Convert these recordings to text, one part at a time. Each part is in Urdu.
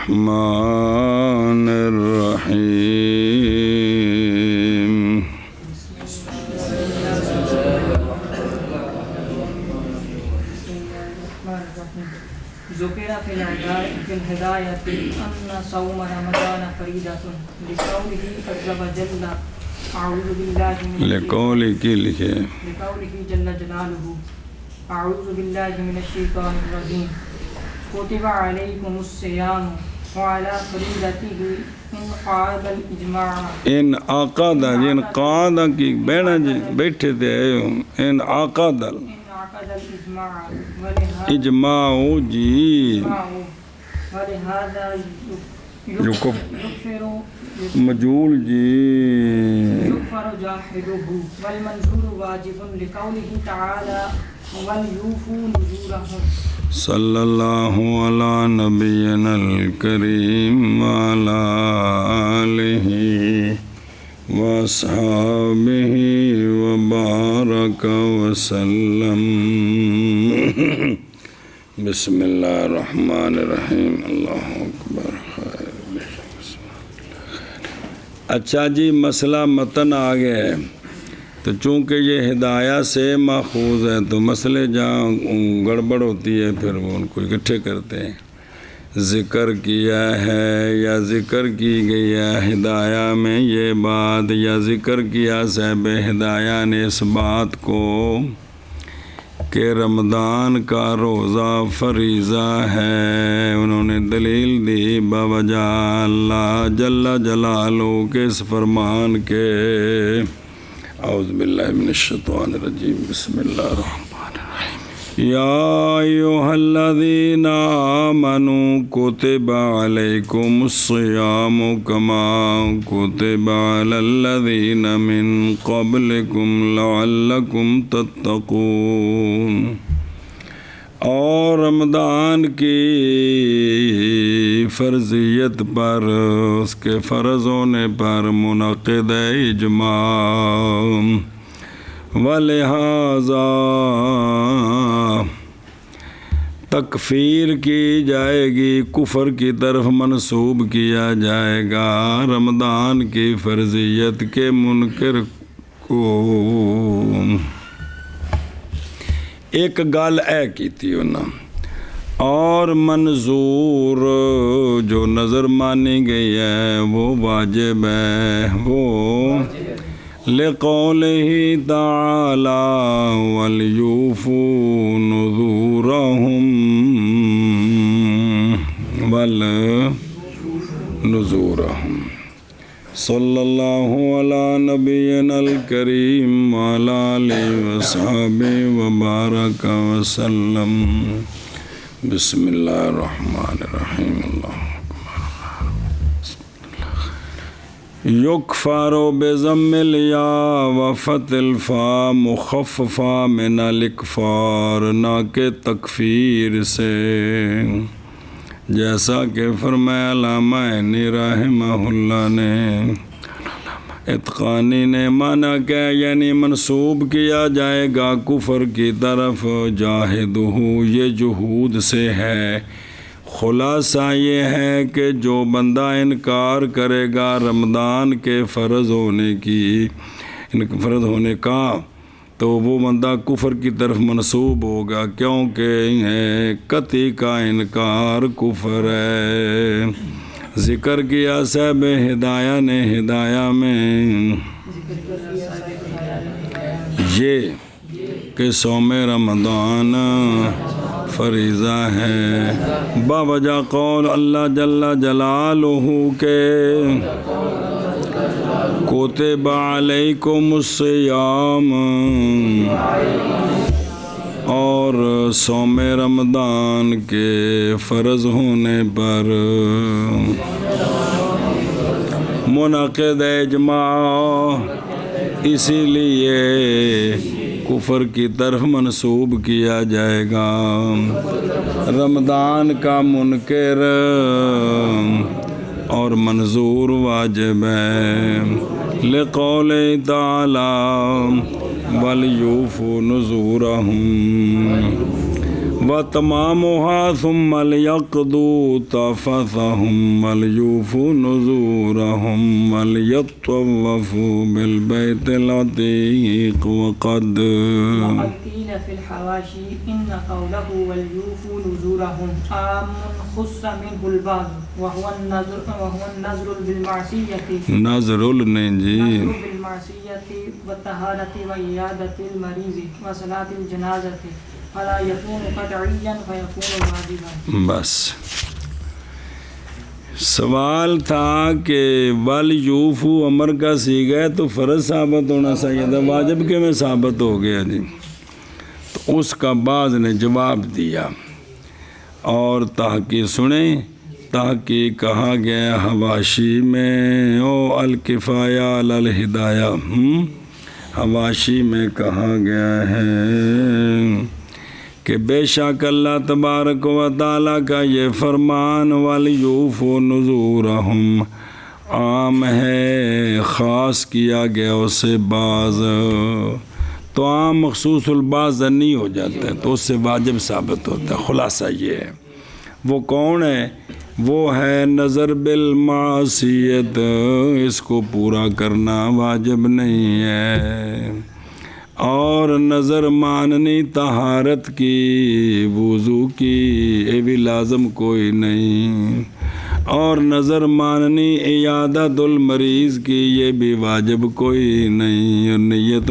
الرحمن الرحيم ذکر فی الہدایۃ ان صوم رمضان فریضۃ لقولہ عز وجل اعوذ باللہ من لقولہ کی لکھے لقولہ جل جلالہ اعوذ باللہ من الشیطان الرجیم کتب علیکم الصیام وعلی فریضتہ ان قعد الاجماع ان عقد جن قعدہ کی بیٹھا جی بیٹھے تھے ان عقد اجماع جی ولہذا یغفر مجول جی یغفر جاحدہ والمنظور واجب لقولہ تعالی ولیوفوا نذورہم صلی اللہ علی نبینا الکریم وعلی آلہ واصحابہ وبارک وسلم بسم اللہ الرحمن الرحیم اللہ اکبر خیر. اچھا جی مسئلہ متن آگے ہے تو چونکہ یہ ہدایہ سے ماخوذ ہے تو مسئلے جہاں گڑبڑ ہوتی ہے پھر وہ ان کو اکٹھے کرتے ہیں. ذکر کیا ہے یا ذکر کی گئی ہے ہدایہ میں یہ بات یا ذکر کیا صاحب ہدایہ نے اس بات کو کہ رمضان کا روزہ فریضہ ہے. انہوں نے دلیل دی بوجہ اللہ جل جلالہ کے اس فرمان کے. اعوذ باللہ من الشیطان الرجیم بسم اللہ الرحمن الرحیم. یا ایھا الذین آمنوا کتب علیکم الصیام کما کتب علی الذین من قبلکم لعلکم تتقون. اور رمضان کی فرضیت پر اس کے فرض ہونے پر منعقد اجماع ولہذا تکفیر کی جائے گی کفر کی طرف منسوب کیا جائے گا رمضان کی فرضیت کے منکر کو. ایک گل اے کی تھی انہوں اور منظور جو نظر مانی گئی ہے وہ واجب ہے. وہ لقولہ تعالی ولیوفوا نذورہم والنذورہم. صلی اللہ علی نبینا الکریم وعلی آلہ وصحبہ وبارک وسلم. بسم اللہ الرحمن الرحیم اللہ یکفر بضم الیا وفتح الفا مخففہ من الاکفار نہ کہ تکفیر سے جیسا کہ فرمایا علامہ عینی رحمہ اللہ نے. اتقانی نے مانا کہ یعنی منسوب کیا جائے گا کفر کی طرف جاہدہ یہ جہود سے ہے. خلاصہ یہ ہے کہ جو بندہ انکار کرے گا رمضان کے فرض ہونے کا تو وہ بندہ کفر کی طرف منسوب ہوگا کیونکہ قطعی کا انکار کفر ہے. ذکر کیا صاحب ہدایہ نے ہدایہ میں یہ کہ صوم رمضان فریضہ ہے باوجہ قول اللہ جل جلالہ کے کتب علیکم الصیام اور صوم رمضان کے فرض ہونے پر منعقد اجماع اسی لیے کفر کی طرف منسوب کیا جائے گا. رمضان کا منکر اور منظور واجب ہے. لقول تعالی وَلْيُوفُوا نُذُورَهُمْ وتمامها ثم ليقضوا تفثهم وليوفوا نذورهم وليطوفوا بالبيت العتيق وقد قيل في الحواشي إن قوله وليوفوا نذورهم عام خص منه البعض وهو النذر بالمعصية نذر بالمعصية والطهارة وعيادة المريض وصلاة الجنازة فلا يكون قطعيا فيكون واجبا. بس سوال تھا کہ وَلْيُوفُوا امر کا صیغہ ہے تو فرض ثابت ہونا چاہیے تھا، واجب کے میں ثابت ہو گیا جی. تو اس کا بعض نے جواب دیا اور تحقیق سنیں. تحقیق کہا گیا حواشی میں او الکفایہ علی الہدایہ، حواشی میں کہا گیا ہے کہ بے شک اللہ تبارک و تعالیٰ کا یہ فرمان وَلْيُوفُوا نُذُورَهُمْ عام ہے، خاص کیا گیا اسے بعض، تو عام مخصوص البعض نہیں ہو جاتا ہے تو اس سے واجب ثابت ہوتا ہے. خلاصہ یہ ہے. وہ کون ہے؟ وہ ہے نظر بالمعصیت، اس کو پورا کرنا واجب نہیں ہے. اور نظر ماننی طہارت کی، وضو کی، یہ بھی لازم کوئی نہیں. اور نظر ماننی عیادت المریض کی، یہ بھی واجب کوئی نہیں. اور نیت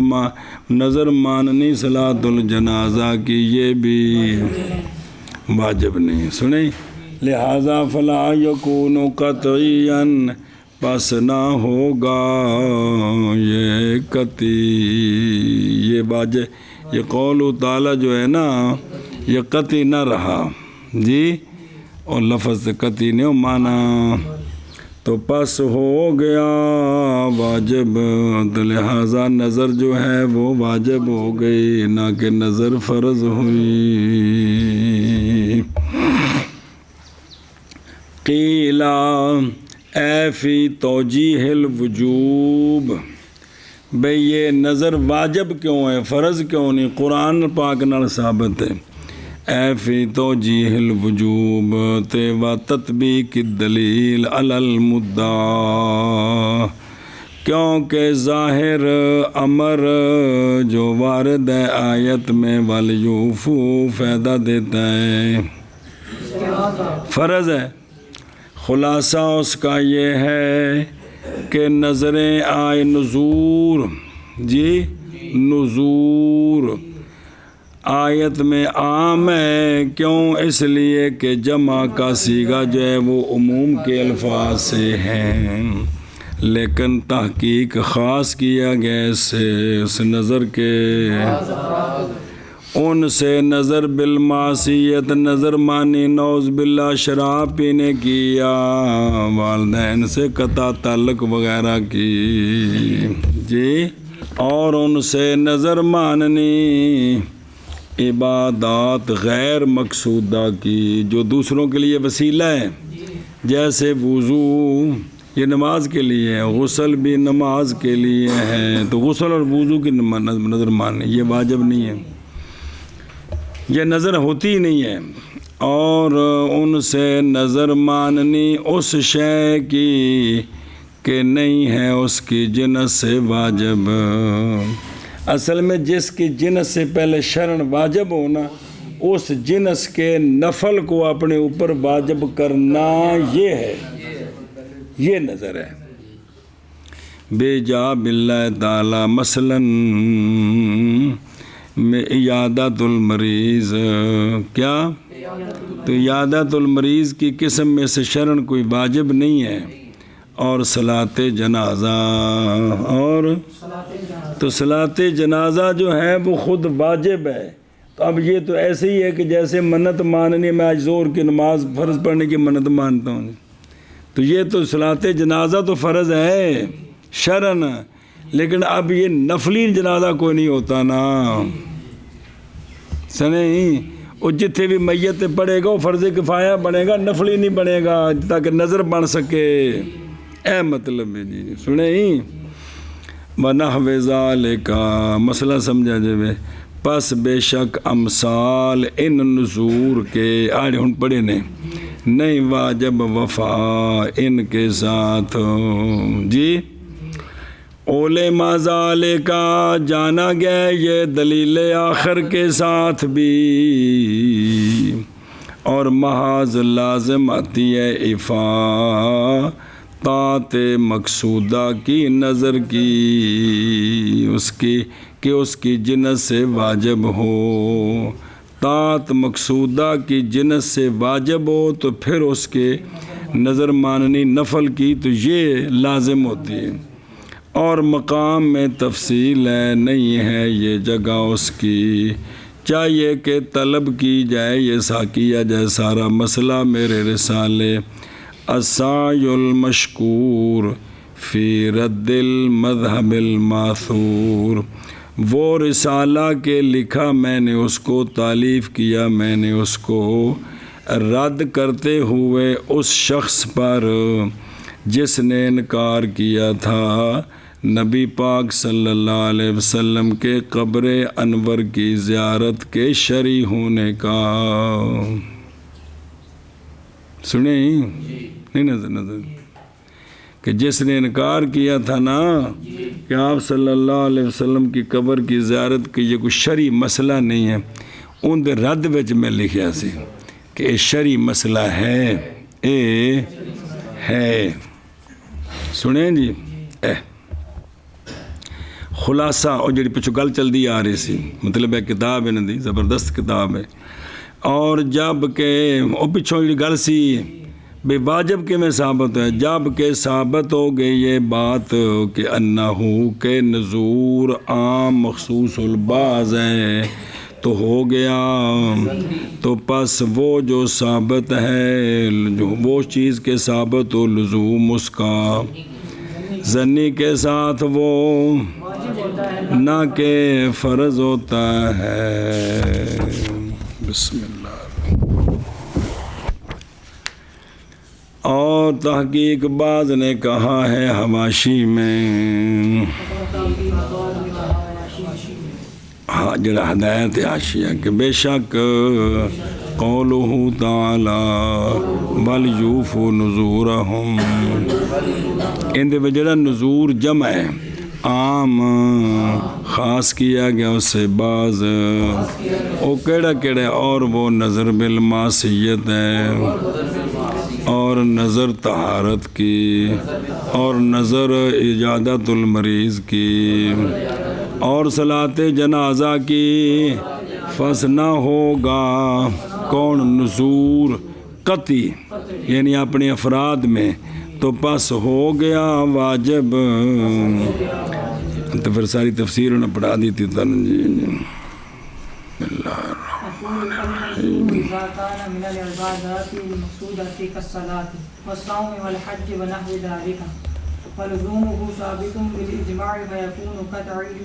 نظر ماننی صلاۃ الجنازہ کی، یہ بھی واجب نہیں. سنیں، لہذا فلا یکون قطعیاً، پس نہ ہوگا یہ قطعی، یہ واجب، یہ قول تعالیٰ جو ہے نا یہ قطعی نہ رہا جی، اور لفظ قطعی نہیں مانا، تو پس ہو گیا واجب. تو لہذا نظر جو ہے وہ واجب ہو گئی، نہ کہ نظر فرض ہوئی. قیلا اے فی توجیہ الوجوب، بھئی یہ نظر واجب کیوں ہے، فرض کیوں نہیں؟ قرآن پاک نال ثابت ہے. اے فی توجیہ الوجوب تے و تطبیق الدلیل علی المدعا، کیونکہ ظاہر امر جو وارد ہے آیت میں وَلْيُوفُوا فائدہ دیتا ہے، فرض ہے. خلاصہ اس کا یہ ہے کہ نظریں آئے نذور جی، نذور آیت میں عام ہے. کیوں؟ اس لیے کہ جمع کا صیغہ جو ہے وہ عموم کے الفاظ سے ہیں، لیکن تحقیق خاص کیا گیا اس نظر کے، ان سے نظر بالمعصیت، نظر مانی نعوذ باللہ شراب پینے کی یا والدین سے قطع تعلق وغیرہ کی جی، اور ان سے نظر ماننی عبادات غیر مقصودہ کی جو دوسروں کے لیے وسیلہ ہے، جیسے وضو یہ نماز کے لیے ہے، غسل بھی نماز کے لیے ہے، تو غسل اور وضو کی نظر ماننی یہ واجب نہیں ہے، یہ نظر ہوتی ہی نہیں ہے. اور ان سے نظر ماننی اس شے کی کہ نہیں ہے اس کی جنس سے واجب. اصل میں جس کی جنس سے پہلے شرعن واجب ہونا، اس جنس کے نفل کو اپنے اوپر واجب کرنا، یہ ہے، یہ نظر ہے. بے جا باللہ تعالی مثلاً میں عیادت المریض، کیا؟ تو عیادت المریض کی قسم میں سے شرعن کوئی واجب نہیں ہے. اور صلاۃ جنازہ، اور تو صلاۃ جنازہ جو ہے وہ خود واجب ہے. تو اب یہ تو ایسے ہی ہے کہ جیسے منت ماننی، میں آج زور کی نماز فرض پڑھنے کی منت مانتا ہوں، تو یہ تو صلاۃ جنازہ تو فرض ہے شرعن، لیکن اب یہ نفلی جنازہ کوئی نہیں ہوتا نا، سنیں، وہ جتنے بھی میت پڑے گا وہ فرض کفایہ بنے گا، نفلی نہیں بنے گا، تاکہ نظر بن سکے. اے مطلب ہے جی، سنیں. وَنَحْوِ ذَلِكَ مسئلہ سمجھا جائے. پس بے شک امثال ان نذور کے آڑے ہن پڑھے نے نہیں واجب وفا ان کے ساتھ جی اولے مازالے کا جانا گیا یہ دلیل آخر کے ساتھ بھی اور محاذ لازم آتی ہے افا طاعت مقصودہ کی نظر کی اس کی کہ اس کی جنس سے واجب ہو طاعت مقصودہ کی جنس سے واجب ہو تو پھر اس کے نظر ماننی نفل کی تو یہ لازم ہوتی ہے اور مقام میں تفصیل ہے نہیں ہے یہ جگہ اس کی چاہیے کہ طلب کی جائے یہ کیا جائے سارا مسئلہ میرے رسالے السعی المشکور فی رد المذہب الماثور وہ رسالہ کے لکھا میں نے اس کو تالیف کیا میں نے اس کو رد کرتے ہوئے اس شخص پر جس نے انکار کیا تھا نبی پاک صلی اللہ علیہ وسلم کے قبر انور کی زیارت کے شرعی ہونے کا سنیں نہیں نظر کہ جس نے انکار کیا تھا نا کہ آپ صلی اللہ علیہ وسلم کی قبر کی زیارت کی یہ کوئی شرعی مسئلہ نہیں ہے ان دے رد وچ میں لکھیا سی کہ یہ شرعی مسئلہ ہے سنیں جی خلاصہ اور جڑی پچھو گل چل دی آ رہی سی مطلب ہے کتاب ہے دی زبردست کتاب ہے اور جب کہ وہ پچھو جڑی گل سی بے واجب کے میں ثابت ہے جب کہ ثابت ہو گئی یہ بات کہ انہو کہ نذور عام مخصوص البعض ہے تو ہو گیا تو پس وہ جو ثابت ہے جو وہ چیز کے ثابت ہو لزوم اس کا ظنی کے ساتھ وہ نہ کہ فرض ہوتا ہے بسم اللہ اور تحقیق بعض نے کہا ہے حواشی میں جڑا ہدایت حاشیہ کہ بے شک قولہ تعالی بل یوفوا نذورہم ان دے جڑا نذور جمع ہے عام خاص کیا گیا اس سے بعض او کیڑا اور وہ نظر بالمعصیت ہے اور نظر طہارت کی اور نظر اجادت المریض کی اور صلاۃ جنازہ کی فس نہ ہوگا کون نذور قطعی یعنی اپنے افراد میں تو پس ہو گیا واجب تو پھر ساری تفسیر انہوں نے پڑھا دی تھی اللہ إذا كان من العبادات المقصودة كالصلاة والصوم والحج ونحو ذلك فلزومه ثابت بالإجماع فيكون كتعيين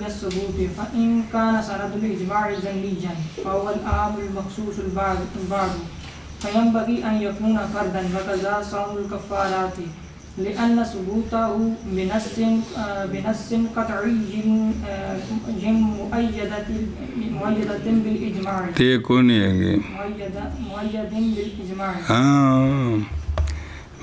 الثبوت فإن كان سند الإجماع ظنيا فهو العام المخصوص البعض فينبغي أن يكون فردا وكذا صوم الكفارات لأن ثبوته بنص قطعي مؤيدة بالإجماع مؤيد بالإجماع ہاں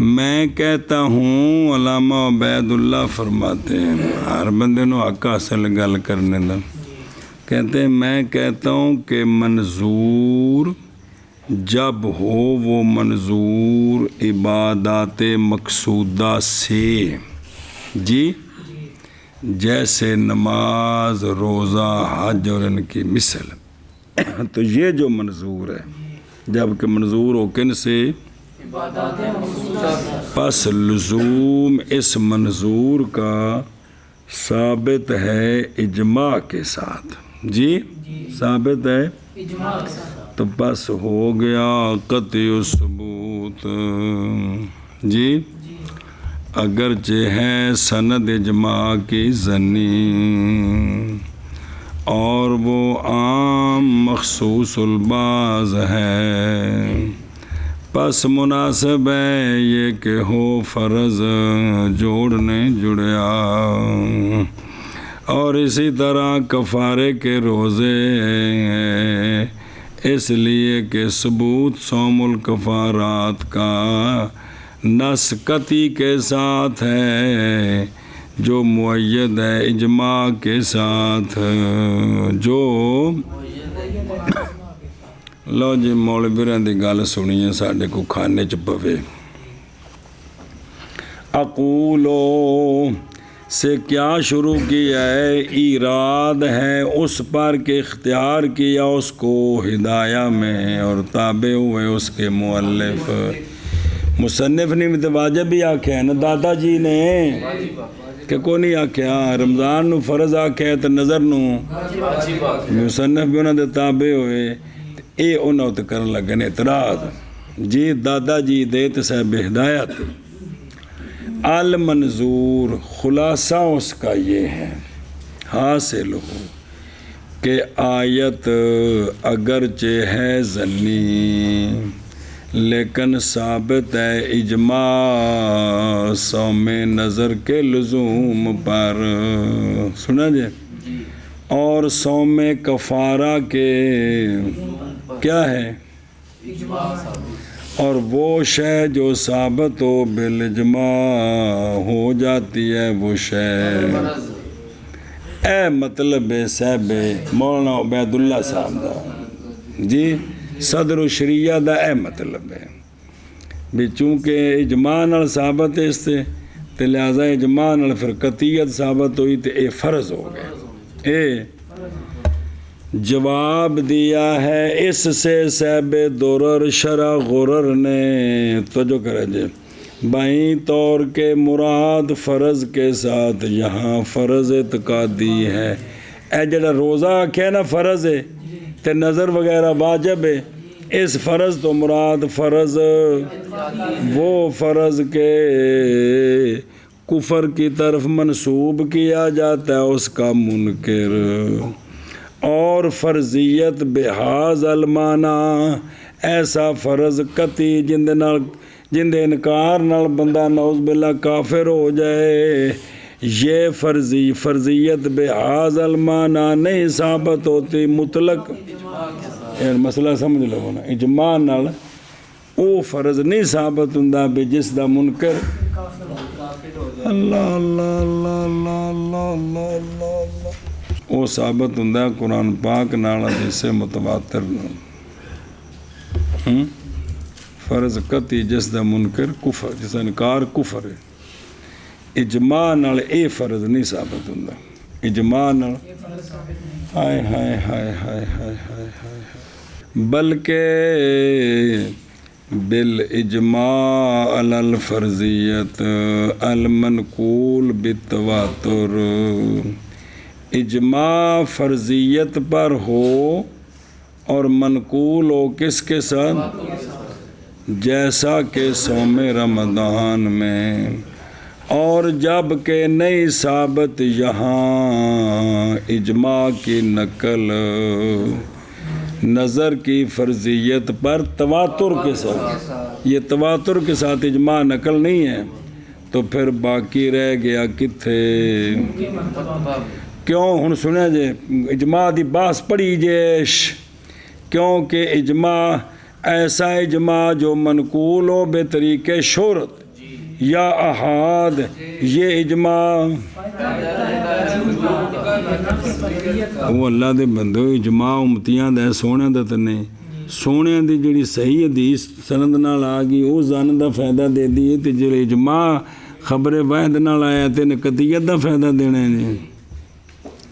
میں کہتا ہوں علامہ عبید اللہ فرماتے ہیں ہر بندے نو حق حاصل گل کرنے دا کہتے ہیں میں کہتا ہوں کہ منظور جب ہو وہ منظور عبادات مقصودہ سے جی جیسے نماز روزہ حج اور ان کی مثل تو یہ جو منظور ہے جب کہ منظور ہو کن سے پس لزوم اس منظور کا ثابت ہے اجماع کے ساتھ جی ثابت ہے اجماع کے ساتھ تو بس ہو گیا قطعی ثبوت جی اگرچہ ہے سند اجماع کی ظنی اور وہ عام مخصوص البعض ہے پس مناسب ہے یہ کہ ہو فرض جوڑنے جڑیا اور اسی طرح کفارے کے روزے ہیں اس لیے کہ ثبوت صوم الکفارات کا نص قطعی کے ساتھ ہے جو معید ہے اجماع کے ساتھ جو لو جی مولویاں دی گل سنیے ساڈے کو کھانے چ پوے اقولو سے کیا شروع کیا ہے ایراد ہے اس پر کہ اختیار کیا اس کو ہدایہ میں اور تابع ہوئے اس کے مؤلف مصنف نے متواجب بھی آکھیا ہے نا دادا جی نے کہ کو نہیں آکھیا رمضان نو فرض آکھیا تو نظر نو مصنف بھی انہوں دے تابع ہوئے اے انہوں تے کرن لگے نے اعتراض جی دادا جی دے تے صاحب ہدایت المنظور خلاصہ اس کا یہ ہے حاصل ہو کہ آیت اگرچہ ہے ظنی لیکن ثابت ہے اجماع صوم نظر کے لزوم پر سنا جی اور صوم کفارہ کے کیا ہے اور وہ شے جو ثابت ہو بالاجماع ہو جاتی ہے وہ شے اے مطلب صاحب مولانا عبید اللہ صاحب دا جی صدر الشریعہ دا اے مطلب ہے بھی چونکہ اجماع نال ثابت ہے اس تے لہذا اجماع نال پھر قطعیت ثابت ہوئی تے اے فرض ہو گئے اے جواب دیا ہے اس سے صاحب درر شرح غرر نے توجہ کرے جے بائیں طور کے مراد فرض کے ساتھ یہاں فرض اعتقادی ہے اے جڑا روزہ آکھے نا فرض ہے تے نظر وغیرہ واجب ہے اس فرض تو مراد فرض وہ فرض کے کفر کی طرف منسوب کیا جاتا ہے اس کا منکر اور فرضیت بحاظ المعنی ایسا فرض قطعی جن دے انکار نال بندہ نعوذ باللہ کافر ہو جائے یہ فرضیت بحاظ المعنی نہیں ثابت ہوتی مطلق مسئلہ سمجھ لو نا اجماع نال او فرض نہیں ثابت ہوندا بے جس دا منکر اللہ اللہ اللہ اللہ اللہ اللہ اللہ وہ ثابت ہوندا ہے قرآن پاک نال حدیث متواتر فرض قطعی جس دا منکر کفر جس دا انکار کفر ہے اجماع نال اے فرض نہیں ثابت ہوندا اجماع نال ہائے ہائے ہائے ہائے ہائے ہائے ہائے بلکہ بالاجماع علی الفرضیت المنقول بالتواتر اجماع فرضیت پر ہو اور منقول ہو کس کے ساتھ جیسا کہ صوم رمضان میں اور جب کہ نہیں ثابت یہاں اجماع کی نقل نظر کی فرضیت پر تواتر کے ساتھ یہ تواتر کے ساتھ اجماع نقل نہیں ہے تو پھر باقی رہ گیا کتھے کیوں ہن سنیا جے اجماع دی باس پڑھی جیش کیونکہ اجماع ایسا اجماع جو منقول ہو بے طریقے شہرت یا احاد یہ اجماع وہ اللہ دے بندو اجماع امتیاں دے سونے دا تے نہیں سونے دی جڑی صحیح حدیث سند نال آ گئی او زن دا فائدہ دے دی تے جڑے اجماع خبر واحد نال آیا تے قطعیت دا فائدہ دینا ہے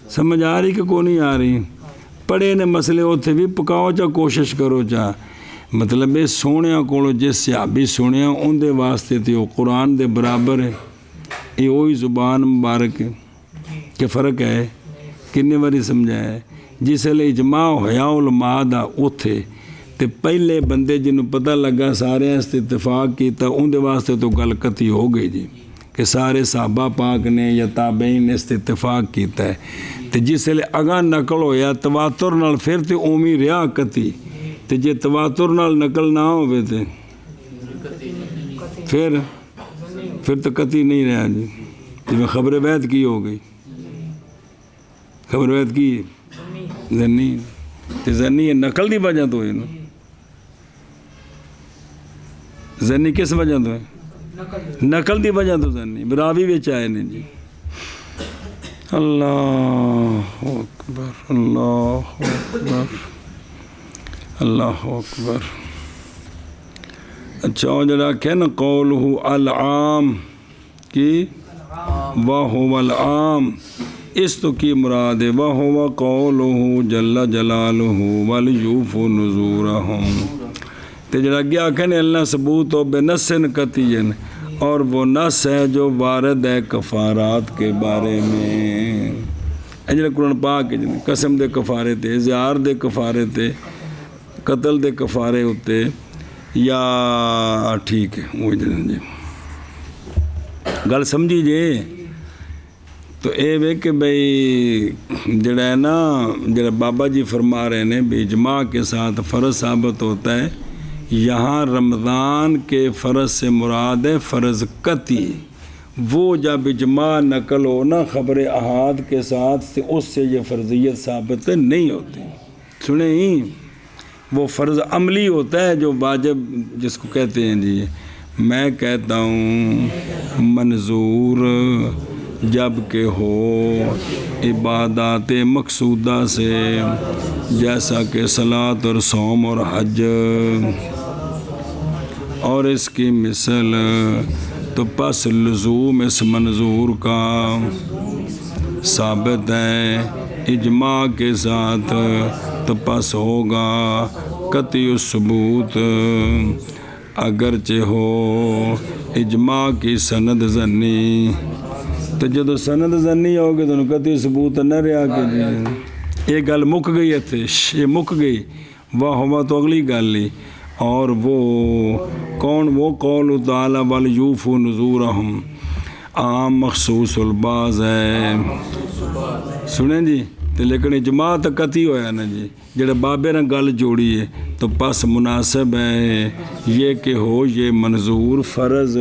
سمجھ آ رہی کہ کو نہیں آ رہی پڑھے نے مسئلے اوتھے بھی پکاؤ چا کوشش کرو چا مطلب یہ سونیا کولو جس صحابی سنیا ان دے واسطے تے وہ قرآن دے برابر ہے یہ وہی زبان مبارک ہے کہ فرق ہے کنے باری سمجھایا ہے جس لئے اجماع ہویا علماء دا اوتھے تے پہلے بندے جنہوں پتہ لگا سارے اس اتفاق کیتا ان دے واسطے تو گل قطعی ہو گئی جی کہ سارے صحابہ پاک نے یا تابعین نے اس اتفاق کیتا ہے تے جس لئے اگاں نقل ہویا تواتر نال پھر تے اومی رہا قطعی تے جے تواتر نال نقل نہ ہوئے تے پھر تو قطعی نہیں رہا جی میں خبر بیت کی ہو گئی خبر روایت کی زنی تے زنی نقل دی وجہ تو ہے نا زنی کس وجہ تو ہے نقل دی وجہ تو زنی براوی وچ آئے نے جی اللہ اکبر اللہ اکبر اللہ اکبر اچھا اور جڑا کہ نا قولہ العام کی وَهُوَ الْعَامُ اس تو کی مراد ہے وَهُوَ قَوْلُهُ جَلَّ جَلَالُهُ وَلْيُوفُوا نُذُورَهُمْ تے جڑا گیا کہنے اللہ ثبوت و بنص قطعی اور وہ نص ہے جو وارد ہے کفارات کے بارے میں جڑا قرآن پاک ہے قسم دے کفارے تے اظہار دے کفارے تے قتل دے کفارے ہوتے یا ٹھیک ہے وہ جی گل سمجھی جے تو اے وے کہ بھئی جڑا ہے نا جڑا بابا جی فرما رہے ہیں بھی اجماع کے ساتھ فرض ثابت ہوتا ہے یہاں رمضان کے فرض سے مراد ہے فرض قطعی وہ جب اجماع نقل ہو نا خبر احاد کے ساتھ اس سے یہ فرضیت ثابت نہیں ہوتی سنیں ہی وہ فرض عملی ہوتا ہے جو واجب جس کو کہتے ہیں جی میں کہتا ہوں منظور جب کہ ہو عبادات مقصودہ سے جیسا کہ صلاۃ اور صوم اور حج اور اس کی مثل تو پس لزوم اس منظور کا ثابت ہے اجماع کے ساتھ تو پس ہوگا قطعی الثبوت اگرچہ ہو اجماع کی سند زنی تو جدو سند زنی ہوگی تو قطعی ثبوت نہ رہا کہ یہ گل مک گئی ہے یہ مک گئی واہ ہوا تو اگلی گل لی اور وہ کون وہ قول تعالی وَلْيُوفُوا نُذُورَهُمْ عام مخصوص الباز ہے سنیں جی تو لیکن اجماع تو قطعی ہویا نا جی جڑے بابے نے گل جوڑی ہے تو پس مناسب ہے یہ کہ ہو یہ منظور فرض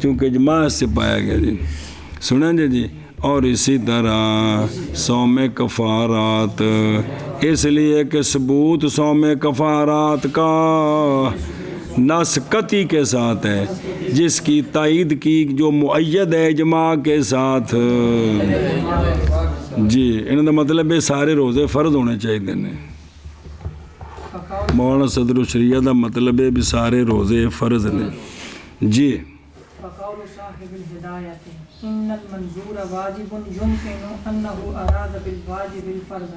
چونکہ اجماع سے پایا گیا جی سنیں جی اور اسی طرح صوم کفارات اس لیے کہ ثبوت صوم کفارات کا نص قطعی کے ساتھ ہے جس کی تائید کی جو مؤید ہے اجماع کے ساتھ جی انہوں نے مطلب ہے سارے روزے فرض ہونے چاہیے مولانا صدر الشریعہ دا مطلب ہے بھی سارے روزے فرض نے جی فقول صاحب الہدایت ان المنظور واجب يمكن انه اراد بالواجب الفرض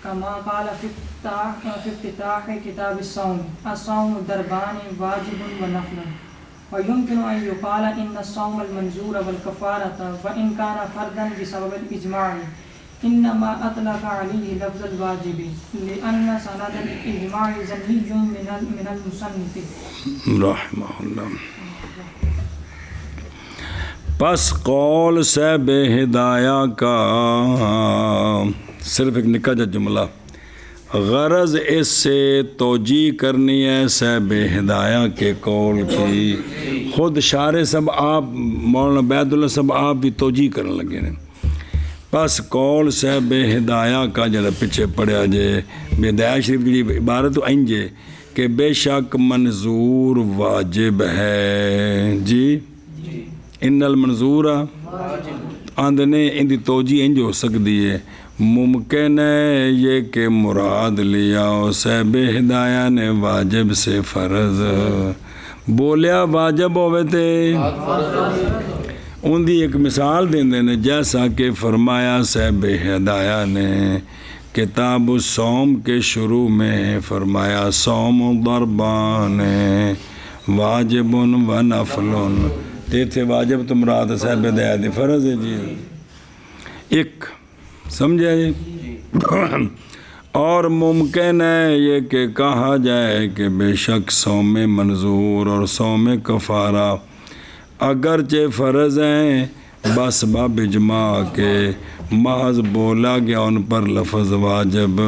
كما قال في افتتاح كتاب الصوم الصوم ضربان واجب ونفل ويمكن ان يقال ان الصوم المنظور والكفارة وان كان فرضا بسبب الاجماع انما اطلق عليه لفظ الواجب لان سند الاجماع ظني من المصنف رحمہ اللہ پس قول صاحب ہدایہ کا صرف ایک نکا جا جملہ غرض اس سے توجیہ کرنی ہے صاحب ہدایہ کے قول کی خود شارح سب آپ مولانا عبید اللہ سب آپ بھی توجیہ کرنے لگے ہیں پس قول صاحب ہدایہ کا جڑا پیچھے پڑھیا جے ہدایہ شریف کی عبارت تو انجے کہ بے شک منظور واجب ہے جی ان المنظور آندنے ان دی توجیہ انج ہو سکتی ہے ممکن ہے یہ کہ مراد لیا ہو صاحب ہدایہ نے واجب سے فرض بولیا واجب ہوئے تھے ان دی ایک مثال دیندے نے جیسا کہ فرمایا صاحب ہدایہ نے کتاب الصوم کے شروع میں فرمایا صوم ضربان واجب و نفل تیتھے واجب تو مراد صاحب ہدایہ دی فرض ہے جی ایک سمجھے جی اور ممکن ہے یہ کہ کہا جائے کہ بے شک صوم منظور اور صوم کفارہ اگرچہ فرض ہیں بس باب اجماع کے محض بولا گیا ان پر لفظ واجب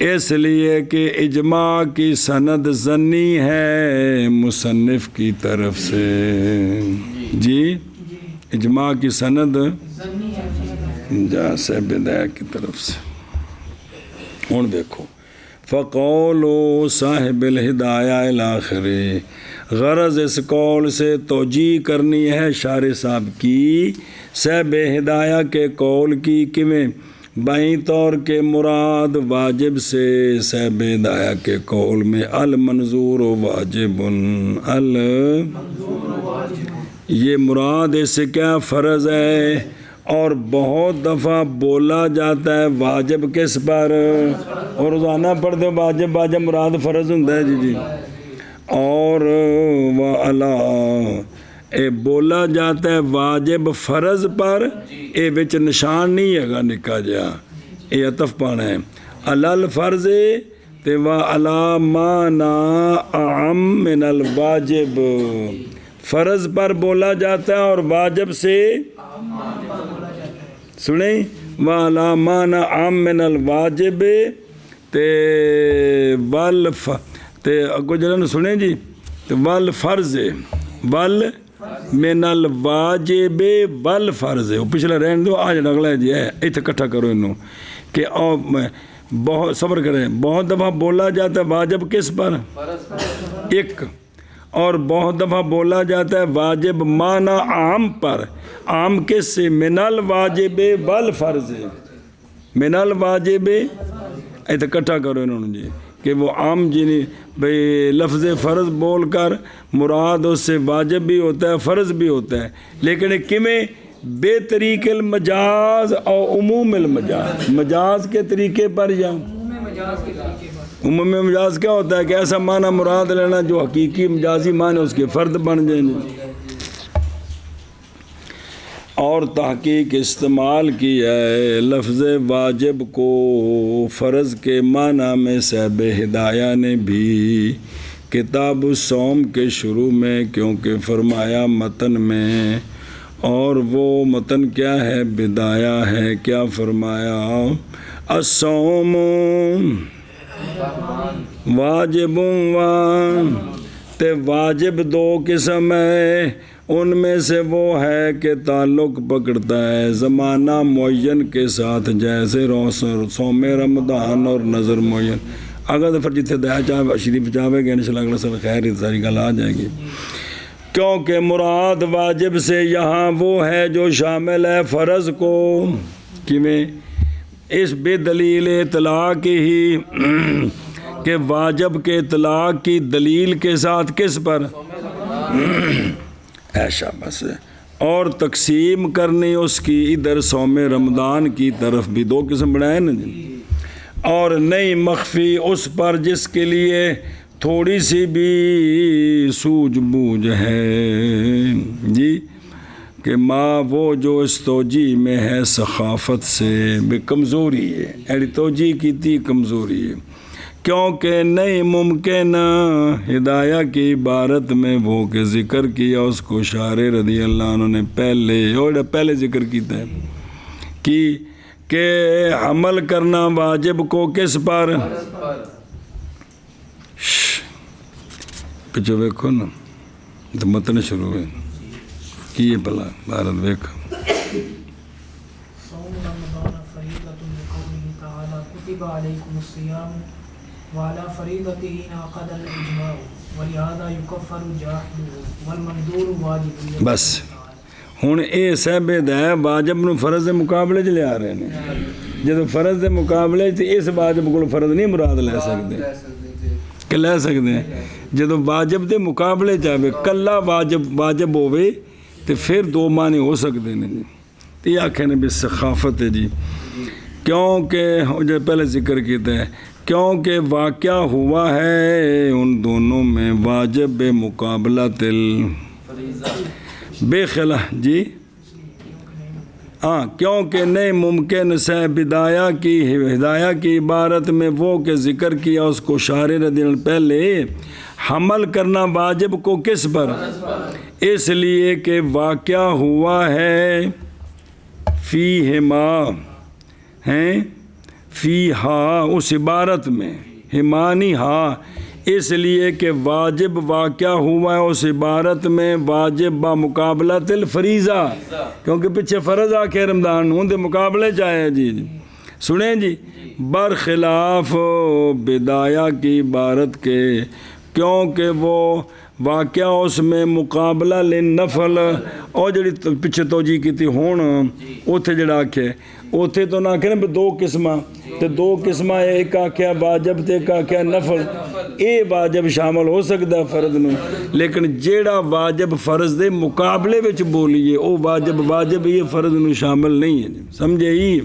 اس لیے کہ اجماع کی سند ظنی ہے مصنف کی طرف سے جی اجماع کی سند ظنی ہے جہاں سے بدایا کی طرف سے. ہوں دیکھو فقول صاحب الہدایہ الاخری، غرض اس قول سے توجیہ کرنی ہے شارح صاحب کی صاحب ہدایہ کے قول کی کیویں بائیں طور کے مراد واجب سے صاحب ہدایہ کے قول میں المنظور واجب یہ مراد اس سے کیا فرض ہے، اور بہت دفعہ بولا جاتا ہے واجب کس پر، اور روزانہ پڑھتے ہو واجب واجب مراد فرض ہوتا ہے جی. اور بولا جاتا ہے واجب فرض پر، اے وچ نشان نہیں ہے نکا جہا، اے عطف پانا ہے علل فرض تے و علا ما نا اعم من الواجب. فرض پر بولا جاتا ہے اور واجب سے سنیں وَعَلَى مَا نَا عَامْ مِنَ الْوَاجِبِ تے اگو جلن سنیں جی والفرض من الواجب والفرض، وہ پچھلا رہن دو آج اگلا ہے جی ہے اتنے کٹھا کرو انہوں کہ بہت صبر کریں. بہت دفعہ بولا جاتا ہے واجب کس پر ایک، اور بہت دفعہ بولا جاتا ہے واجب مانا عام پر. عام کس سے من الواجب والفرض، من الواجب ایت اکٹھا کرو انہوں نے جی کہ وہ عام جی بھئی لفظ فرض بول کر مراد اس سے واجب بھی ہوتا ہے فرض بھی ہوتا ہے، لیکن کیویں بے طریق المجاز اور عموم المجاز، مجاز کے طریقے پر یا عموم مجاز کیا ہوتا ہے کہ ایسا معنی مراد لینا جو حقیقی مجازی معنی اس کے فرد بن جائیں. اور تحقیق استعمال کی ہے لفظ واجب کو فرض کے معنی میں صاحب ہدایہ نے بھی کتاب الصوم کے شروع میں، کیونکہ فرمایا متن میں، اور وہ متن کیا ہے بدایہ ہے. کیا فرمایا الصوم واجب تے واجب دو قسم ہے، ان میں سے وہ ہے کہ تعلق پکڑتا ہے زمانہ معین کے ساتھ، جیسے صوم رمضان اور نظر معین. اگر تو پھر جتنے دیا چاہے شریف چاہے گا انشاءاللہ اگلا سال خیر ہی ساری گل آ جائے گی. کیونکہ مراد واجب سے یہاں وہ ہے جو شامل ہے فرض کو، کیویں اس بے دلیل اطلاق ہی کہ واجب کے اطلاق کی دلیل کے ساتھ کس پر ایشا بس، اور تقسیم کرنی اس کی ادھر صوم رمضان کی طرف بھی دو قسم بنائے نا جی، اور نہیں مخفی اس پر جس کے لیے تھوڑی سی بھی سوجھ بوجھ ہے جی، کہ ماں وہ جو اس توجیہ میں ہے ثقافت سے بے کمزوری ہے، ایڈی توجیہ کی تھی کمزوری ہے. کیونکہ نہیں ممکن ہدایہ کی عبارت میں وہ کہ ذکر کیا اس کو شارح رضی اللہ عنہ نے پہلے ذکر کیتا ہے کہ عمل کرنا واجب کو کس پر، پچھو ویکھو نا تو متن شروع ہے کی بلا بھارت ویکھ صوم رمضان فریضۃ لقوله تعالی کتب علیکم الصیام وعلی فریضته انعقد الاجماع ولہذا یکفر جاحد والمنظور واجب. بس ہن اے صاحب ہدایہ واجب نو فرض دے مقابلے چ لیا رہے ہیں. جدو فرض دے مقابلے چ اس واجب کو فرض نہیں مراد لے سکتے کہ لے سکتے ہیں. جدو واجب دے مقابلے چاہے کلا واجب ہوئے تو پھر دو معنی ہو سکتے ہیں جی. تو یہ آخر نے بھی سخافت ہے جی، کیونکہ جو پہلے ذکر کیتا ہے کیونکہ واقعہ ہوا ہے ان دونوں میں واجب بے مقابلہ بے خلاف جی ہاں، کیونکہ نہیں ممکن سے ہدایہ کی عبارت میں وہ کہ ذکر کیا اس کو شارح رضی اللہ پہلے حمل کرنا واجب کو کس پر، اس لیے کہ واقعہ ہوا ہے فیہما ہیں فی ہا اس عبارت میں ہمانی ہا اس لیے کہ واجب واقع ہوا ہے اس عبارت میں واجب بمقابلۃ الفریضہ، کیونکہ پیچھے فرض آ کے رمضان ہوں دے مقابلے چاہے جی سنیں جی، برخلاف بدایہ کی عبارت کے، کیونکہ وہ واقعہ اس میں مقابلہ للنفل اور جڑی پیچھے توجہ کی تھی ہون اوتھے جڑا آکھے اوتھے تو نہ آکھے نا دو قسمہ تے دو قسمہ ایک آکھیا واجب تے ایک آکھیا نفل، اے واجب شامل ہو سکتا ہے فرض نو، لیکن جیڑا واجب فرض دے مقابلے وچ بولیے او واجب یہ فرض نو شامل نہیں ہے، سمجھے ہی؟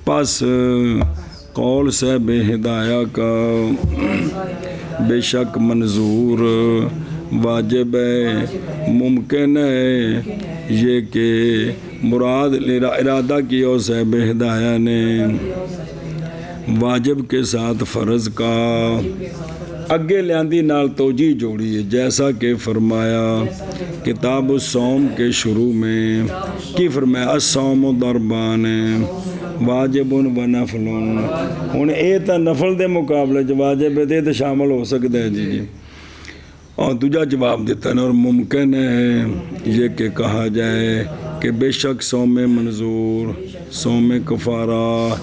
پس قول صاحب ہدایہ کا بے شک منظور واجب ہے، ممکن ہے یہ کہ مراد ارادہ کیا ہو صاحب ہدایہ نے واجب کے ساتھ فرض کا اگے لیاندی نال توجہ جوڑی ہے، جیسا کہ فرمایا کتاب الصوم کے شروع میں کی فرمایا الصوم ضربان واجب و نفل، ہن اے تا نفل دے مقابلے جو واجب ہے تے شامل ہو سکتا ہے جی اور دوجا جواب دیتا ہے اور ممکن ہے یہ کہ کہا جائے کہ بے شک صوم منظور صوم کفارہ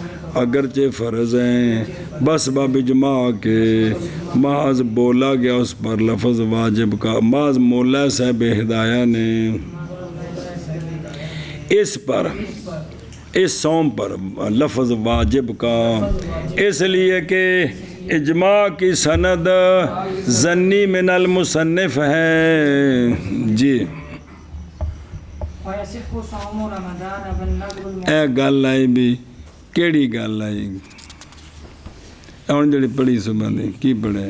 اگرچہ فرض ہیں بس باب اجماع کے محض بولا گیا اس پر لفظ واجب کا، محض مولا صاحب ہدایہ نے اس پر اس صوم پر لفظ واجب کا، اس لیے کہ اجماع کی سند ظنی من المصنف ہے جی۔ اے گل آئی بھی کیڑی گل آئی ہوں جڑی پڑھی صبح دی کی پڑھے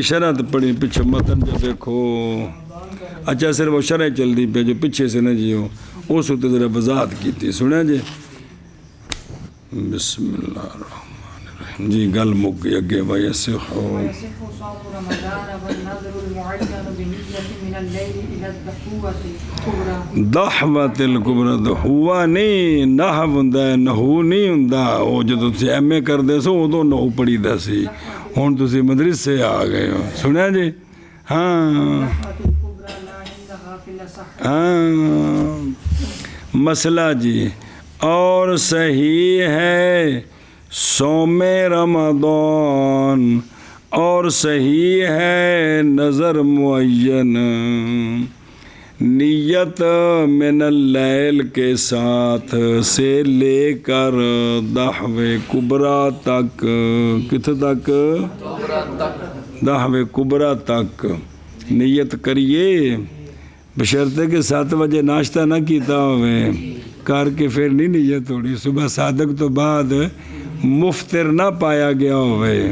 شرح پڑھی پیچھے متن جو دیکھو، اچھا صرف وہ شرح چل دی پہ جو پیچھے سے نہ جیو اس وقت ذرا وضاحت کی تھی، سنیں جی بسم اللہ الرحمن الرحیم جی گل مک گئی اگے ویسخ دحوت الکبرى دحوا نہیں نحو ہوندا ہے نحو نہیں ہوندا، وہ جدوں تسی ایم اے کردے سو ادوں نحو پڑھی دا سی، ہن تسی مدرسے آ گئے ہو، سنیا جی ہاں مسئلہ جی۔ اور صحیح ہے صوم رمضان اور صحیح ہے نظر معین نیت من اللیل کے ساتھ سے لے کر دحو کبریٰ تک، کتنے تک؟ دحو کبریٰ تک نیت کریے، بشرطے کہ 7 بجے ناشتہ نہ کیتا ہوئے کر کے پھر نہیں نیت ہوڑی، صبح صادق تو بعد مفطر نہ پایا گیا ہوئے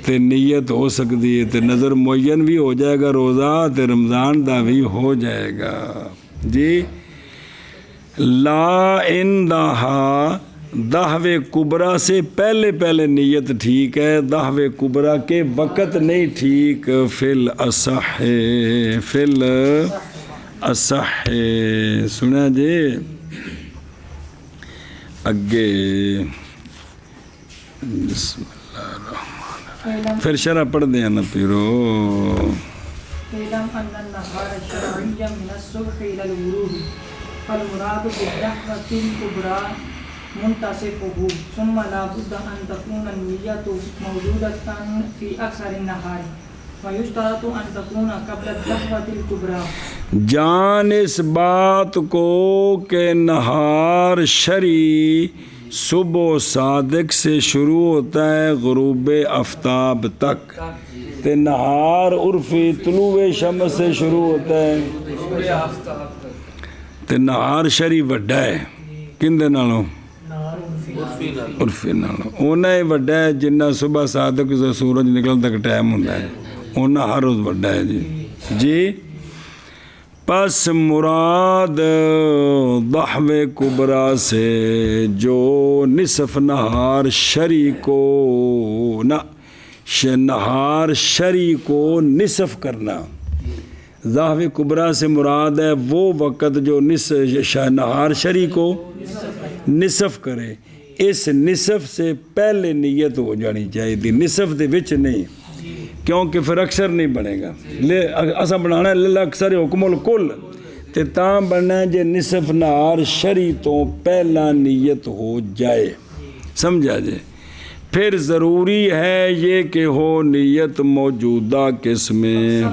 تے نیت ہو سکتی ہے، تے نظر معین بھی ہو جائے گا روزہ تے رمضان دا بھی ہو جائے گا جی۔ لا اندہا دحو کبریٰ سے پہلے نیت ٹھیک ہے، دحو کبریٰ کے وقت نہیں ٹھیک، فی الاصح سنا جی اگے بسم اللہ الرحمن الرحیم پھر شرح پڑھ دیں نا پیرو۔ اعلم ان النهار الشرعي من الصبح الى الغروب فالمراد بالدحوة الكبرى منتصفه ثم لا بد ان تكون النية موجودة في اكثر النهار ويشترط ان تكون قبل الدحوة الكبرى۔ جان اس بات کو کہ نہار شرعی صبح صادق سے شروع ہوتا ہے غروب آفتاب تک، تے نہار عرفی طلوع شمس سے شروع ہوتا ہے، تے نہار شرعی وڈا ہے کن دے نالوں؟ عرفی نالوں اونا ہی وڈا ہے جنہ صبح صادق سے سورج نکل تک ٹائم ہوتا ہے، اونا ہر روز وڈا ہے جی۔ پس مراد دحو کبریٰ سے جو نصف نہار شرعی کو نہار شرعی کو نصف کرنا، دحو کبریٰ سے مراد ہے وہ وقت جو نہار شرعی کو نصف کرے، اس نصف سے پہلے نیت ہو جانی چاہیے تھی، نصف دے وچ نہیں، کیونکہ پھر اکثر نہیں بنے گا اسا بنانا ہے اکثر حکم الکل تے تاں بننا ہے جے نصف نہار شری تو پہلا نیت ہو جائے سمجھا جے پھر ضروری ہے یہ کہ ہو نیت موجودہ کس میں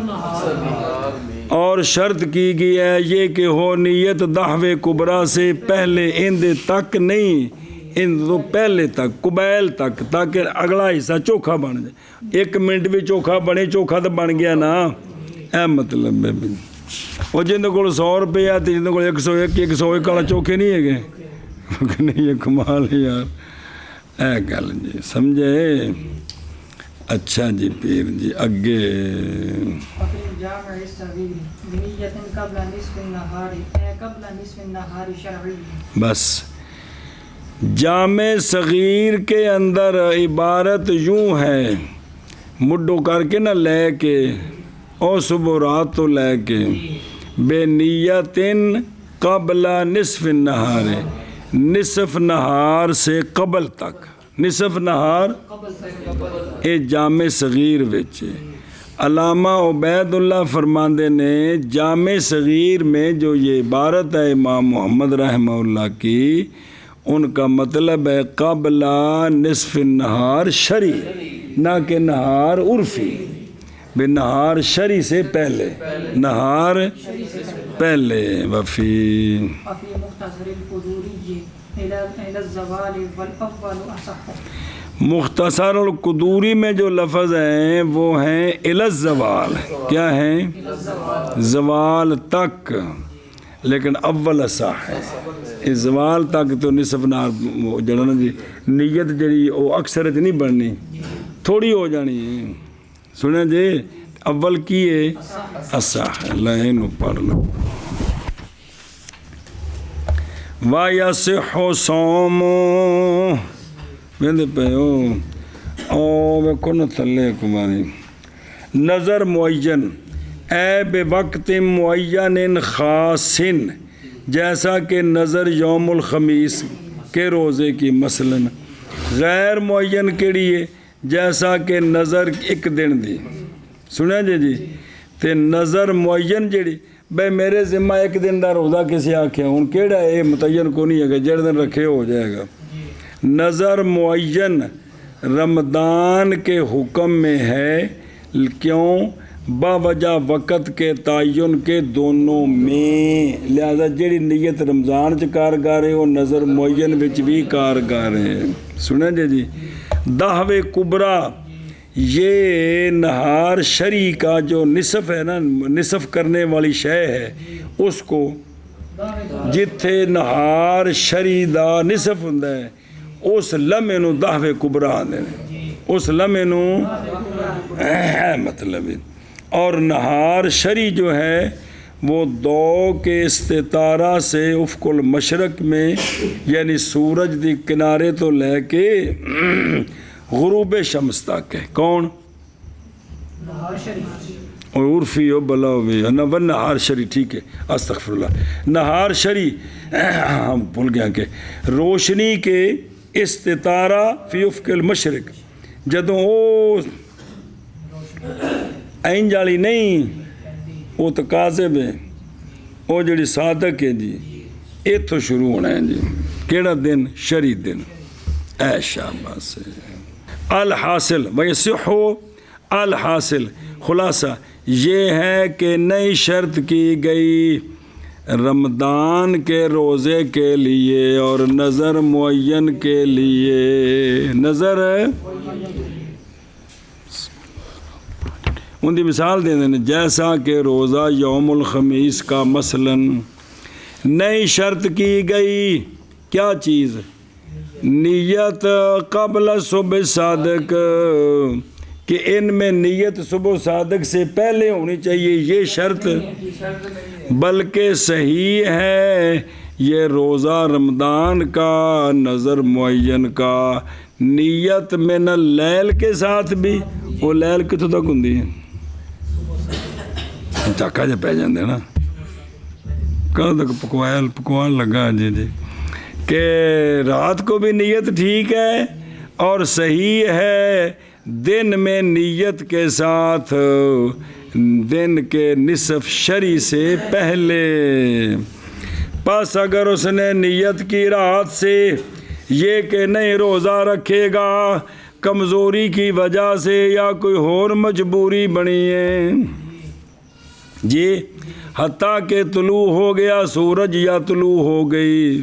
اور شرط کی گئی ہے یہ کہ ہو نیت دعوے کبریٰ سے پہلے اند تک نہیں ان تو پہلے تک قبیل تک تاکہ اگلا حصہ چوکھا بن جائے 1 منٹ بھی چوکھا بنے چوکھا تو بن گیا نا اے مطلب ہے بھی وہ جن کو 100 روپے آتے جن کو 101 والا چوکھے نہیں ہے گے نہیں یہ کمال ہے یار اے گل جی سمجھے اچھا جی پیر جی اگے بس جامع صغیر کے اندر عبارت یوں ہے مڈو کر کے نہ لے کے او صبح رات تو لے کے بے نیتن قبل نصف النہار نصف نہار سے قبل تک نصف نہار اے جامع صغیر وچ علامہ عبید اللہ فرماندے نے جامع صغیر میں جو یہ عبارت ہے امام محمد رحمہ اللہ کی ان کا مطلب ہے قبل نصف النہار شرعی نہ کہ نہار عرفی بے نہار شرعی سے پہلے نہار پہلے وفی مختصر القدوری میں جو لفظ ہیں وہ ہیں الی الزوال کیا ہیں زوال تک لیکن اول اصح ہے اس زوال تک تو نصف نہار جڑا نا جی نیت جڑی وہ اکثرت نہیں بننی تھوڑی ہو جانی ہے سنیں جی اول کی ہے اصح لہن پڑھ لو وَيَصِحُ صَوْمُ ویندے پہ ویکھو نا تھلے کماری نظر معین اے بے وقت معین خاص جیسا کہ نظر یوم الخمیس کے روزے کی مثلا غیر معین کیڑی ہے جیسا کہ نظر 1 دن دی سنیں جی تے نظر معین جیڑی بے میرے ذمہ 1 دن دا روزہ کسی آکھیا ہوں کیڑا ہے متعین کو نہیں ہے کہ جڑ دن رکھے ہو جائے گا نظر معین رمضان کے حکم میں ہے کیوں باوجہ وقت کے تعین کے دونوں میں لہذا جڑی نیت رمضان چ کارگر ہے وہ نظر معین وچ بھی کارگر ہے سنیں جی دعوے کبریٰ یہ نہار شرعی کا جو نصف ہے نا نصف کرنے والی شے ہے اس کو جتھے نہار شرعی دا نصف ہوندا ہے اس لمحے نو دعوے کبریٰ آندے نے اس لمحے نو مطلب اور نہار شرعی جو ہے وہ 2 کے استطارہ سے افق المشرق میں یعنی سورج دی کنارے تو لے کے غروب شمس تک ہے کون اور عرفی و بلاوی نہار شری ٹھیک ہے استغفر اللہ نہار شری ہم بھول گیا کہ روشنی کے استطارہ فی افق المشرق جدوں او این جالی نہیں وہ تو کاذب ہے وہ جڑی صادق ہے جی ایتھوں شروع ہونا ہے جی کیڑا دن شری دن اے شاباش الحاصل ویصح الحاصل خلاصہ یہ ہے کہ نئی شرط کی گئی رمضان کے روزے کے لیے اور نظر معین کے لیے نظر ان کی مثال دے دیں جیسا کہ روزہ یوم الخمیس کا مثلا نئی شرط کی گئی کیا چیز نیت قبل صبح صادق کہ ان میں نیت صبح صادق سے پہلے ہونی چاہیے یہ شرط بلکہ صحیح ہے یہ روزہ رمضان کا نظر معین کا نیت من اللیل کے ساتھ بھی وہ لیل کتوں تک ہوں چاکا جا پہ جاندے نا کہاں تک پکوان لگا جی جی کہ رات کو بھی نیت ٹھیک ہے اور صحیح ہے دن میں نیت کے ساتھ دن کے نصف شری سے پہلے. پس اگر اس نے نیت کی رات سے یہ کہ نہیں روزہ رکھے گا کمزوری کی وجہ سے یا کوئی اور مجبوری بنی ہے جی، حتیٰ کہ طلوع ہو گیا سورج یا طلوع ہو گئی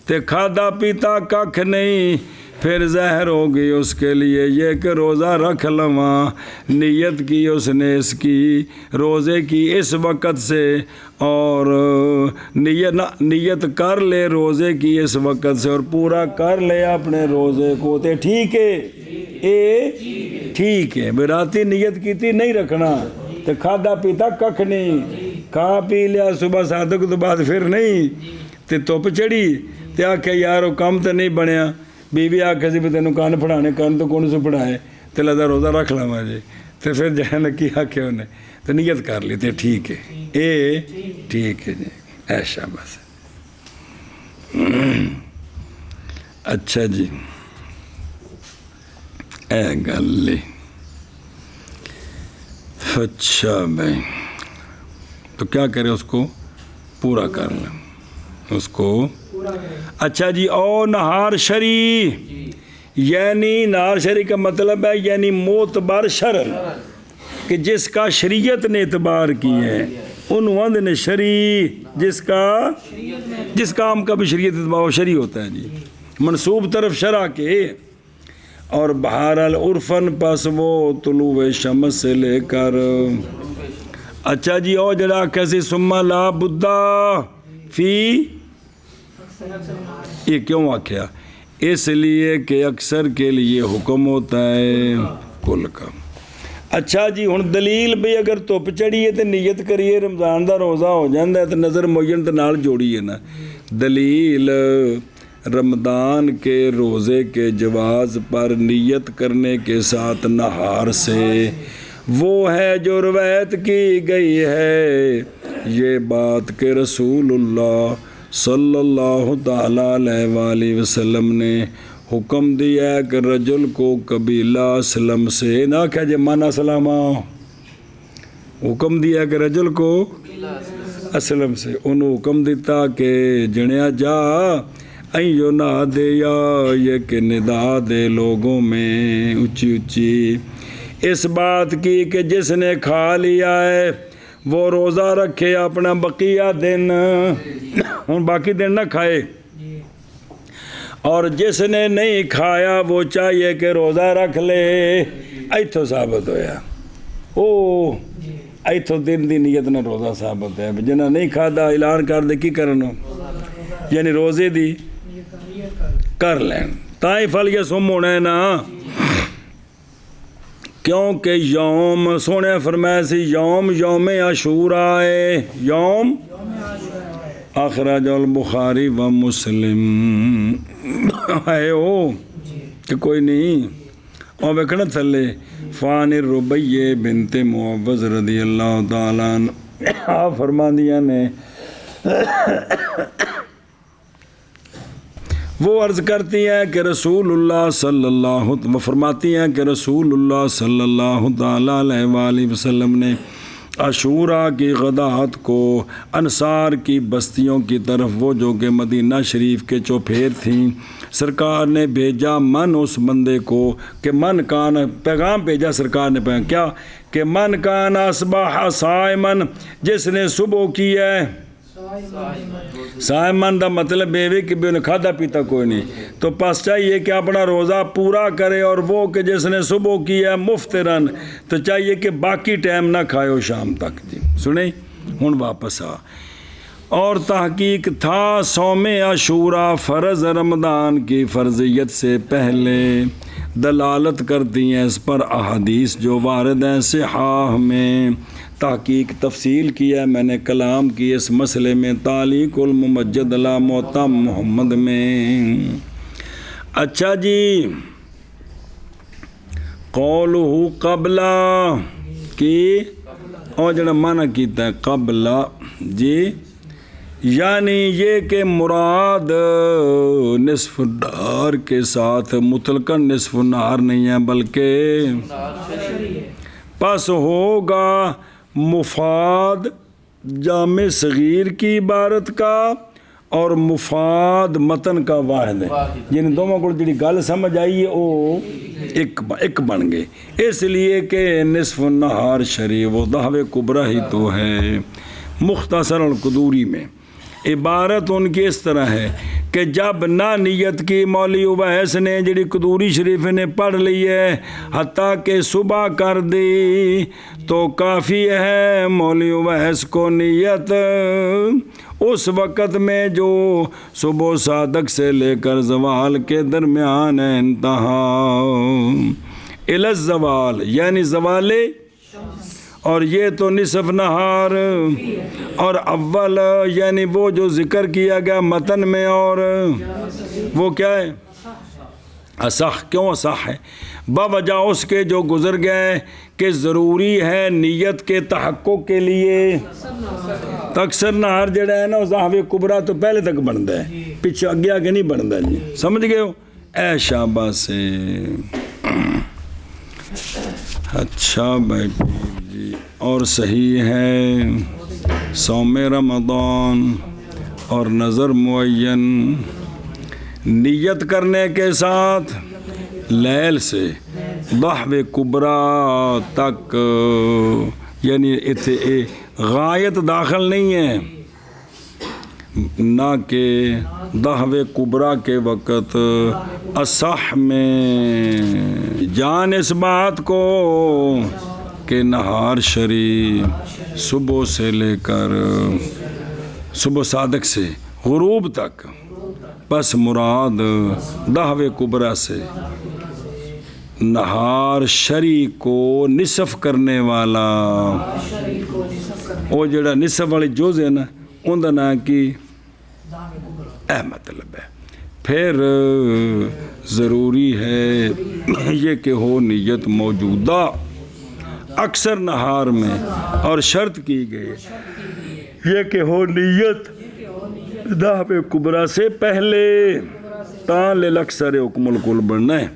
تے کھادا پیتا ککھ نہیں، پھر زہر ہوگی اس کے لیے یہ کہ روزہ رکھ لواں. نیت کی اس نے اس کی روزے کی اس وقت سے، اور نیت کر لے روزے کی اس وقت سے اور پورا کر لے اپنے روزے کو تے ٹھیک ہے. ٹھیک ہے براتی نیت کی تھی نہیں رکھنا تے کھادا پیتا ککھ نہیں، کھا پی لیا صبح صادق تو بعد پھر نہیں تے دھوپ چڑھی تے آکھے یار وہ کام تو نہیں بنیا، بیوی آکھے سی بھی تینوں کان پڑھانے کان تو کون سے پڑھائے تے لگا روزہ رکھ لوا جی تے پھر جہاں کی آکھے انہیں تو نیت کر لی تے ٹھیک ہے. ٹھیک ہے جی ایسا بس. اچھا جی اے گل اچھا بھائی تو کیا کرے اس کو پورا کر لیں اس کو. اچھا جی او نہار شری، یعنی نہار شری کا مطلب ہے یعنی معتبر شرع کہ جس کا شریعت نے اعتبار کی ہے عنوان نے شری، جس کام کا بھی شریعت اعتبار شری ہوتا ہے جی، منصوب طرف شرع کے. اور بہرحال عرفن پس وہ طلوع شمس سے لے کر. اچھا جی او جڑا کیسی ثم لا بدھا فی، یہ کیوں آکھیا؟ اس لیے کہ اکثر کے لیے حکم ہوتا ہے کل کا. اچھا جی ہن دلیل بھی اگر دھوپ چڑھی ہے تو نیت کریے رمضان دا روزہ ہو جاندہ ہے تو نظر معین تو نال جوڑی ہے نا. دلیل رمضان کے روزے کے جواز پر نیت کرنے کے ساتھ نہار سے وہ ہے جو روایت کی گئی ہے یہ بات کہ رسول اللہ صلی اللہ تعالیٰ علیہ وآلہ وسلم نے حکم دیا کہ رجل کو قبیلہ اسلم سے نہ کہ جمان اسلامہ، حکم دیا کہ رجل کو اسلم سے انہوں حکم دیتا کہ جنیا جا ایو نہ دے یا یہ کہ ندا دے لوگوں میں اچھی اچھی اس بات کی کہ جس نے کھا لیا ہے وہ روزہ رکھے اپنا بقیہ دن، باقی دن نہ کھائے، اور جس نے نہیں کھایا وہ چاہیے کہ روزہ رکھ لے. ایتھو ثابت ہویا ایتھو دن دی نیت نہ روزہ ثابت ہے. جنہاں نہیں کھادا اعلان کر دے کی کرنو یعنی روزے دی کر لین تائیں فل یہ سم ہونا ہے نا، کیونکہ یوم سونے فرمایا سی یوم عاشوراء ہے، یوم اخرج البخاری و مسلم ہے او کہ کوئی نہیں. اور ویکھنا تھلے فان الربیع بنت معوذ رضی اللہ تعالیٰ عنہ فرما دیا نے وہ عرض کرتی ہیں کہ رسول اللہ صلی اللہ فرماتی ہیں کہ رسول اللہ صلی اللہ تعالیٰ علیہ وآلہ وسلم نے عاشوراء کی غدات کو انصار کی بستیوں کی طرف وہ جو کہ مدینہ شریف کے چوپھیر تھیں سرکار نے بھیجا من اس بندے کو کہ من کان پیغام بھیجا سرکار نے کیا کہ من کان اصبح صائمن جس نے صبح کی ہے صائمن دا مطلب یہ کہ بھی انہیں کھادا پیتا کوئی نہیں تو پس چاہیے کہ اپنا روزہ پورا کرے اور وہ کہ جس نے صبح کی ہے مفترن تو چاہیے کہ باقی ٹائم نہ کھائے ہو شام تک. جی سنیں ہن واپس آ. اور تحقیق تھا صوم عاشوراء فرض رمضان کی فرضیت سے پہلے دلالت کرتی ہیں اس پر احادیث جو وارد ہیں صحاح میں. تحقیق تفصیل کیا ہے میں نے کلام کی اس مسئلے میں تعلیق الممجد علی موطا محمد میں. اچھا جی قولہ قبلہ کی اور جڑا معنی کیتا ہے قبلہ جی یعنی یہ کہ مراد نصف النہار کے ساتھ مطلقاً نصف النہار نہیں ہے بلکہ پس ہوگا مفاد جامع صغیر کی عبارت کا اور مفاد متن کا واحد ہے، یعنی دونوں کو جڑی گل سمجھ آئی ہے وہ ایک بن گئے، اس لیے کہ نصف النہار شریع وہ دعوے کبرا ہی تو ہے۔ مختصر القدوری میں عبارت ان کی اس طرح ہے کہ جب نہ نیت کی مولوی اویس نے جڑی قدوری شریف نے پڑھ لی ہے حتیٰ کہ صبح کر دی تو کافی ہے مولوی اویس کو نیت اس وقت میں جو صبح صادق سے لے کر زوال کے درمیان ہے انتہا الی الزوال یعنی زوال، اور یہ تو نصف نہار، اور اول یعنی وہ جو ذکر کیا گیا متن میں، اور وہ کیا ہے اصح، کیوں اصح ہے؟ بوجہ اس کے جو گزر گئے کہ ضروری ہے نیت کے تحقق کے لیے تکثر نہار جڑا ہے نا وہ ظاہر کبرا تو پہلے تک بنتا ہے، پیچھے اگے آگے نہیں بنتا جی، سمجھ گئے ہو؟ اے شاباش سے اچھا بیٹی جی۔ اور صحیح ہے صوم رمضان اور نظر معین نیت کرنے کے ساتھ لیل سے ضحو کبرا تک، یعنی غایت داخل نہیں ہے، نہ کہ ضحو کبرا کے وقت اصح میں جان اس بات کو کہ نہار شریع صبح سے لے کر صبح صادق سے غروب تک، پس مراد ضحو کبرا سے نہار شریع کو نصف کرنے والا، وہ جڑا نصف والی جز ہے نا ان دا نام کی اے مطلب ہے۔ پھر ضروری ہے یہ کہ ہو نیت موجودہ اکثر نہار میں، اور شرط کی گئی یہ کہ ہو نیت ضحو کبرا سے پہلے، تاں للاکثر حکم الکل بڑھنا ہے،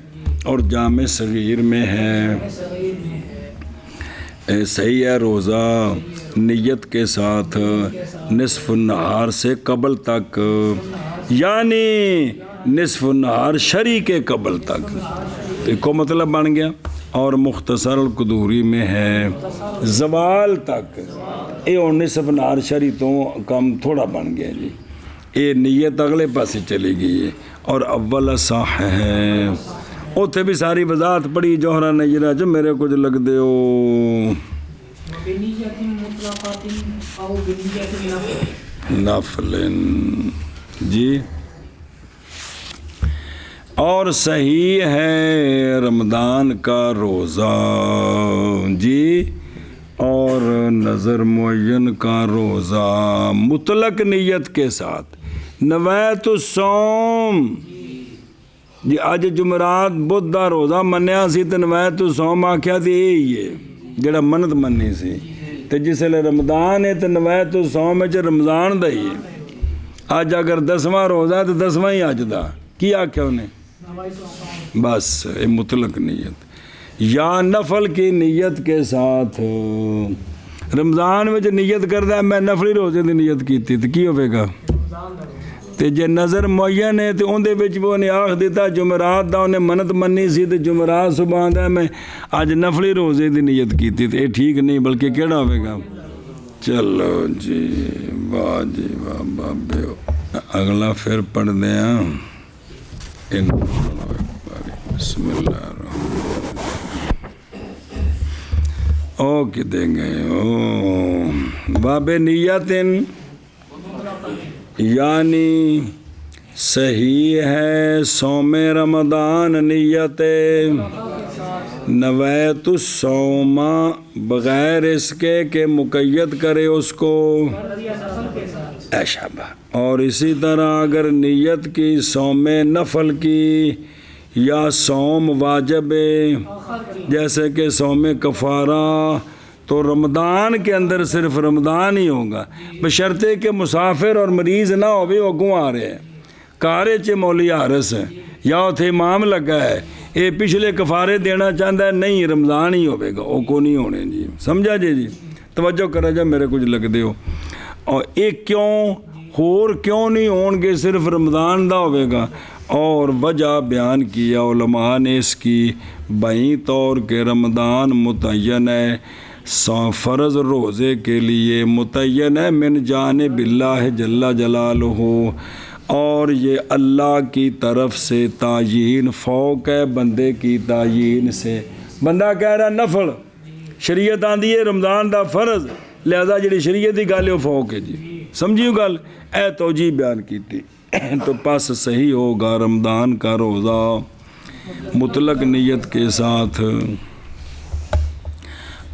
اور جامع صغیر میں ہے صحیح ہے روزہ نیت کے ساتھ نصف النہار سے قبل تک، یعنی نصف النہار شریع کے قبل تک، ایک کو مطلب بن گیا۔ اور مختصر القدوری میں ہے زوال تک، اے اور نصف نہار شریع تو کم تھوڑا بن گیا جی، اے نیت اگلے پاسے چلی گئی ہے، اور اول صح ہے اتنے بھی ساری وضاحت پڑھی جوہرہ نجرہ جو میرے کچھ لگ دے ہو نفل جی۔ اور صحیح ہے رمضان کا روزہ جی، اور نظر معین کا روزہ مطلق نیت کے ساتھ نویت الصوم جی، اج جمعرات بدھ دا روزہ منیا سی تے نویت الصوم آکھیا تے یہی ہے جڑا منت منی سی، تے جس لئے رمضان ہے تے نویت الصوم ہے رمضان دا ہی ہے۔ اج اگر 10واں روزہ ہے تو 10واں ہی اج دا کی آکھیا انہیں بس اے مطلق نیت، یا نفل کی نیت کے ساتھ رمضان میں جو نیت کردا ہے میں نفلی روزے دی نیت کیتی تو کی ہوئے گا، تے جے نظر معین ہے تو اندے وچ وہ نے آخ دیتا جمعرات دا انہیں منت منی سی تے جمعرات صبح آندا ہے میں آج نفلی روزے دی نیت کیتی تے ٹھیک نہیں بلکہ کیڑا ہوئے گا۔ چلو جی واہ جی واہ بابے، اگلا پھر پڑھ دیں بسم اللہ الرحمن او کدے گئے او باب نیت، یعنی صحیح ہے صوم رمضان نیت نویت الصوم بغیر اس کے کہ مقید کرے اس کو اے شابہ، اور اسی طرح اگر نیت کی صوم نفل کی یا صوم واجب جیسے کہ صوم کفارہ تو رمضان کے اندر صرف رمضان ہی ہوگا، بشرطے کہ مسافر اور مریض نہ ہو بھی وہ اگوں آ رہے ہیں، کارے چ مولی حارس ہے یا اتنے امام لگا ہے، یہ پچھلے کفارے دینا چاہتا ہے، نہیں رمضان ہی ہوئے گا، وہ کو نہیں ہونے جی، سمجھا جی توجہ کرا جا میرے کچھ لگ دے ہو۔ اور ایک کیوں نہیں ہون گے، صرف رمضان دا ہوئے گا، اور وجہ بیان کیا علماء نے اس کی بائیں طور کہ رمضان متعین ہے، فرض روزے کے لیے متعین ہے من جانب اللہ جل جلالہ، اور یہ اللہ کی طرف سے تعیین فوق ہے بندے کی تعیین سے۔ بندہ کہہ رہا نفل، شریعت آندھی ہے رمضان دا فرض، لہذا جڑی شریعت دی گل ہے وہ فوق ہے جی، سمجھیو گل، اے توجیہ بیان کی تھی۔ تو پس صحیح ہوگا رمضان کا روزہ مطلق نیت کے ساتھ،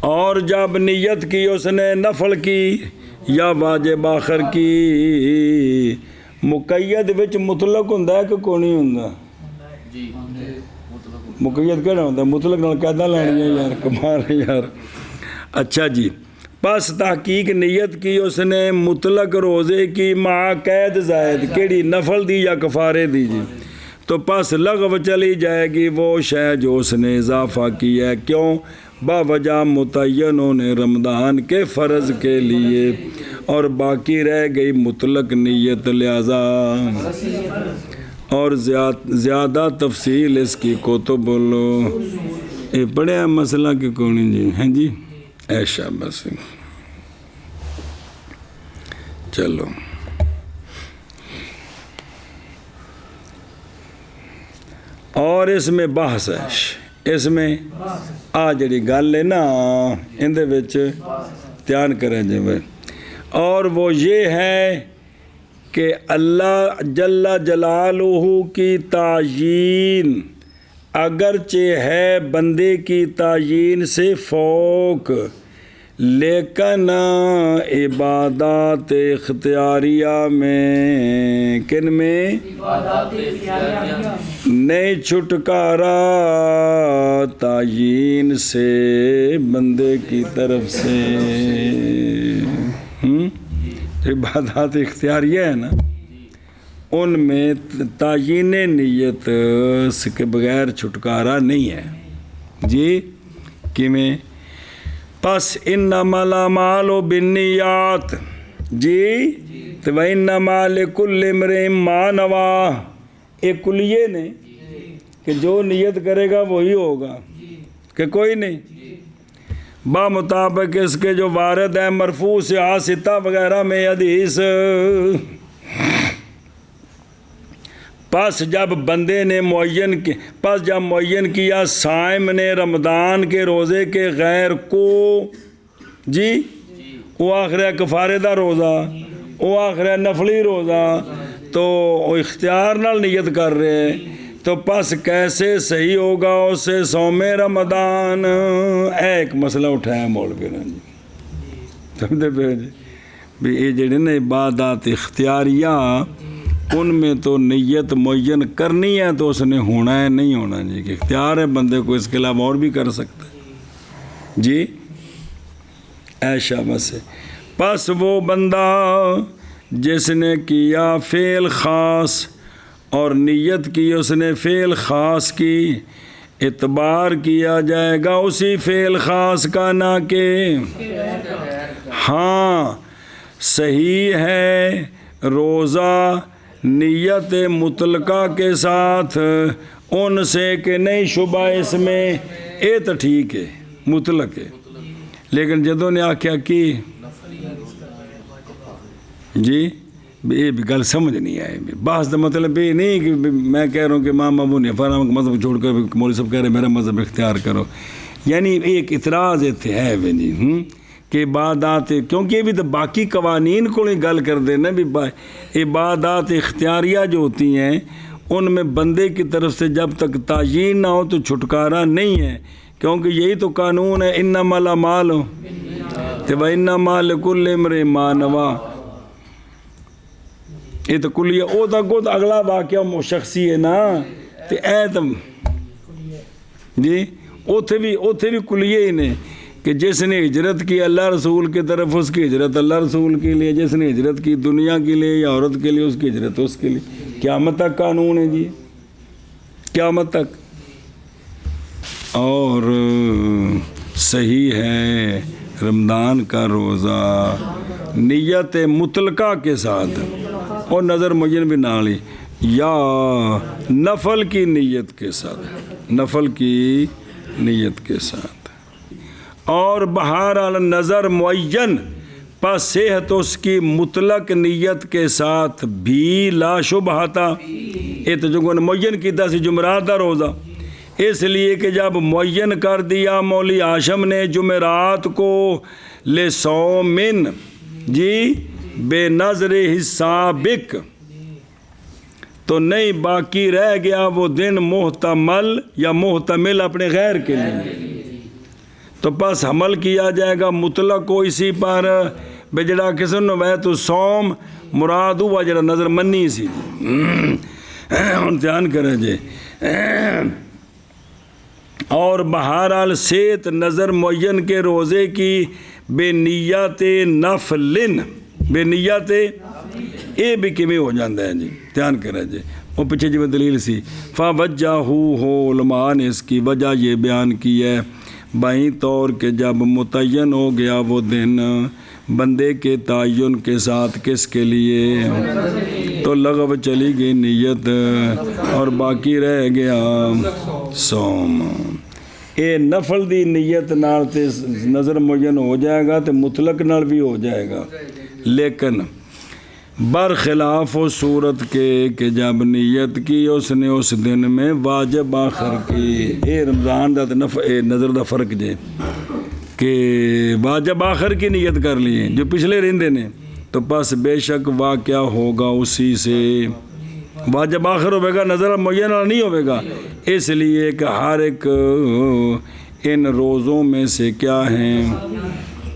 اور جب نیت کی اس نے نفل کی یا واجب آخر کی، مقید وچ مطلق ہوندا ہے کہ کوئی نہیں ہوندا؟ مقید کہڑا ہوندا ہے؟ مطلق نال قیداں لینیاں یار، کمال ہے یار۔ اچھا جی، پس تحقیق نیت کی اس نے مطلق روزے کی مع قید زائد، کیڑی نفل دی یا کفارے دی جی، تو پس لغو چلی جائے گی وہ شے جو اس نے اضافہ کیا ہے، کیوں؟ باوجہ متعین ہونے رمضان کے فرض کے لیے، اور باقی رہ گئی مطلق نیت، لہذا اور زیادہ تفصیل اس کی کتب بولو، یہ پڑھیا مسئلہ کی کونی جی ہیں جی، ایشا بس چلو۔ اور اس میں بحث ہے، اس میں آ جڑی گل ہے نا اندے وچ دھیان کریں جی بھائی، اور وہ یہ ہے کہ اللہ جل جلالہ کی تعیین اگرچہ ہے بندے کی تعیین سے فوق، لیکن عبادات اختیاریہ میں، کن میں؟ نہیں چھٹکارا تعیین سے بندے کی طرف سے، عبادات اختیاریہ ہے نا، ان میں تعیین نیت کے بغیر چھٹکارا نہیں ہے جی، کیویں؟ پس انما الاعمال بالنیات جی، تو وانما لکل امرئ ما نویٰ، ایک کلیے نے کہ جو نیت کرے گا وہی ہوگا، کہ کوئی نہیں، با مطابق اس کے جو وارد ہے مرفوع سے ستہ وغیرہ میں حدیث۔ پس جب بندے نے معین کیا صائم نے رمضان کے روزے کے غیر کو جی، وہ آخر کفارے دا روزہ، وہ آخر نفلی روزہ، تو وہ اختیار نال نیت کر رہے ہیں، تو پس کیسے صحیح ہوگا اسے صوم رمضان؟ ایک مسئلہ اٹھایا مولوی نے جی، سمجھتے پہ جی بھی یہ جڑے نا عبادات اختیاریہ، ان میں تو نیت معین کرنی ہے تو اس نے ہونا ہے، نہیں ہونا جی، کہ اختیار ہے بندے کو، اس کے علاوہ اور بھی کر سکتا ہے جی، ایشا بس ہے۔ پس وہ بندہ جس نے کیا فعل خاص اور نیت کی اس نے فعل خاص کی، اعتبار کیا جائے گا اسی فعل خاص کا، نہ کہ ہاں صحیح ہے روزہ نیت مطلقہ کے ساتھ ان سے کہ نہیں شبہ اس میں، اے تو ٹھیک ہے مطلق ہے، لیکن جدوں نے آکھیا کی جی یہ بھی گل سمجھ نہیں آئے، بحث کا مطلب یہ نہیں کہ میں کہہ رہا ہوں کہ امام ابو حنیفہ مذہب چھوڑ کر مولوی صاحب کہہ رہے میرا مذہب اختیار کرو، یعنی ایک اعتراض ہے جی کہ عبادات، کیونکہ یہ بھی تو باقی قوانین کو ہی گل کر دینا بھی عبادات اختیاریہ جو ہوتی ہیں ان میں بندے کی طرف سے جب تک تعیین نہ ہو تو چھٹکارا نہیں ہے، کیونکہ یہی تو قانون ہے، انما الاعمال وانما لکل امرئ ما نویٰ، یہ تو کلیہ او تک کو اگلا واقعہ شخصی ہے نا، تو اے تم جی اوتھے بھی کلیے ہی نے کہ جس نے ہجرت کی اللہ رسول کی طرف اس کی ہجرت اللہ رسول کے لیے، جس نے ہجرت کی دنیا کے لیے یا عورت کے لیے اس کی ہجرت اس کے لیے، قیامت تک قانون ہے جی، قیامت تک۔ اور صحیح ہے رمضان کا روزہ نیت مطلقہ کے ساتھ اور نظر معین بھی نہ لی، یا نفل کی نیت کے ساتھ، نفل کی نیت کے ساتھ، اور بہرحال نظر معین پس صحت اس کی مطلق نیت کے ساتھ بھی لا شبہ تھا۔ یہ تو جو معین کیتا سی جمعرات دا روزہ، اس لیے کہ جب معین کر دیا مولی ہاشم نے جمعرات کو لے صومن جی بے نظر حسابک، تو نہیں باقی رہ گیا وہ دن محتمل یا محتمل اپنے غیر کے لیے، تو بس حمل کیا جائے گا مطلق کو اسی پر بے جڑا کسن نوے تو سوم مراد ہوا جڑا نظر منی سی۔ دھیان کرے جے، اور بہرحال صحت نظر معین کے روزے کی بے نیت نفلن، بے نیت اے بھی کمی ہو جاندہ ہے جی، دھیان کرے جی۔ وہ پیچھے جی میں دلیل سی فَوَجَّهُ ہو علماء نے اس کی وجہ یہ بیان کی ہے بائیں طور کہ جب متعین ہو گیا وہ دن بندے کے تعین کے ساتھ کس کے لیے، تو لغو چلی گئی نیت اور باقی رہ گیا سوم۔ اے نفل دی نیت نال تے نظر معین ہو جائے گا تے مطلق نال بھی ہو جائے گا، لیکن برخلاف و صورت کے کہ جب نیت کی اس نے اس دن میں واجب آخر کی، اے رمضان دا نظر دا فرق جے کہ واجب آخر کی نیت کر لیے جو پچھلے رہندے نے، تو پس بے شک واقعہ ہوگا اسی سے، واجب آخر ہوئے گا، نظر معین نہیں ہوئے گا، اس لیے کہ ہر ایک ان روزوں میں سے کیا ہیں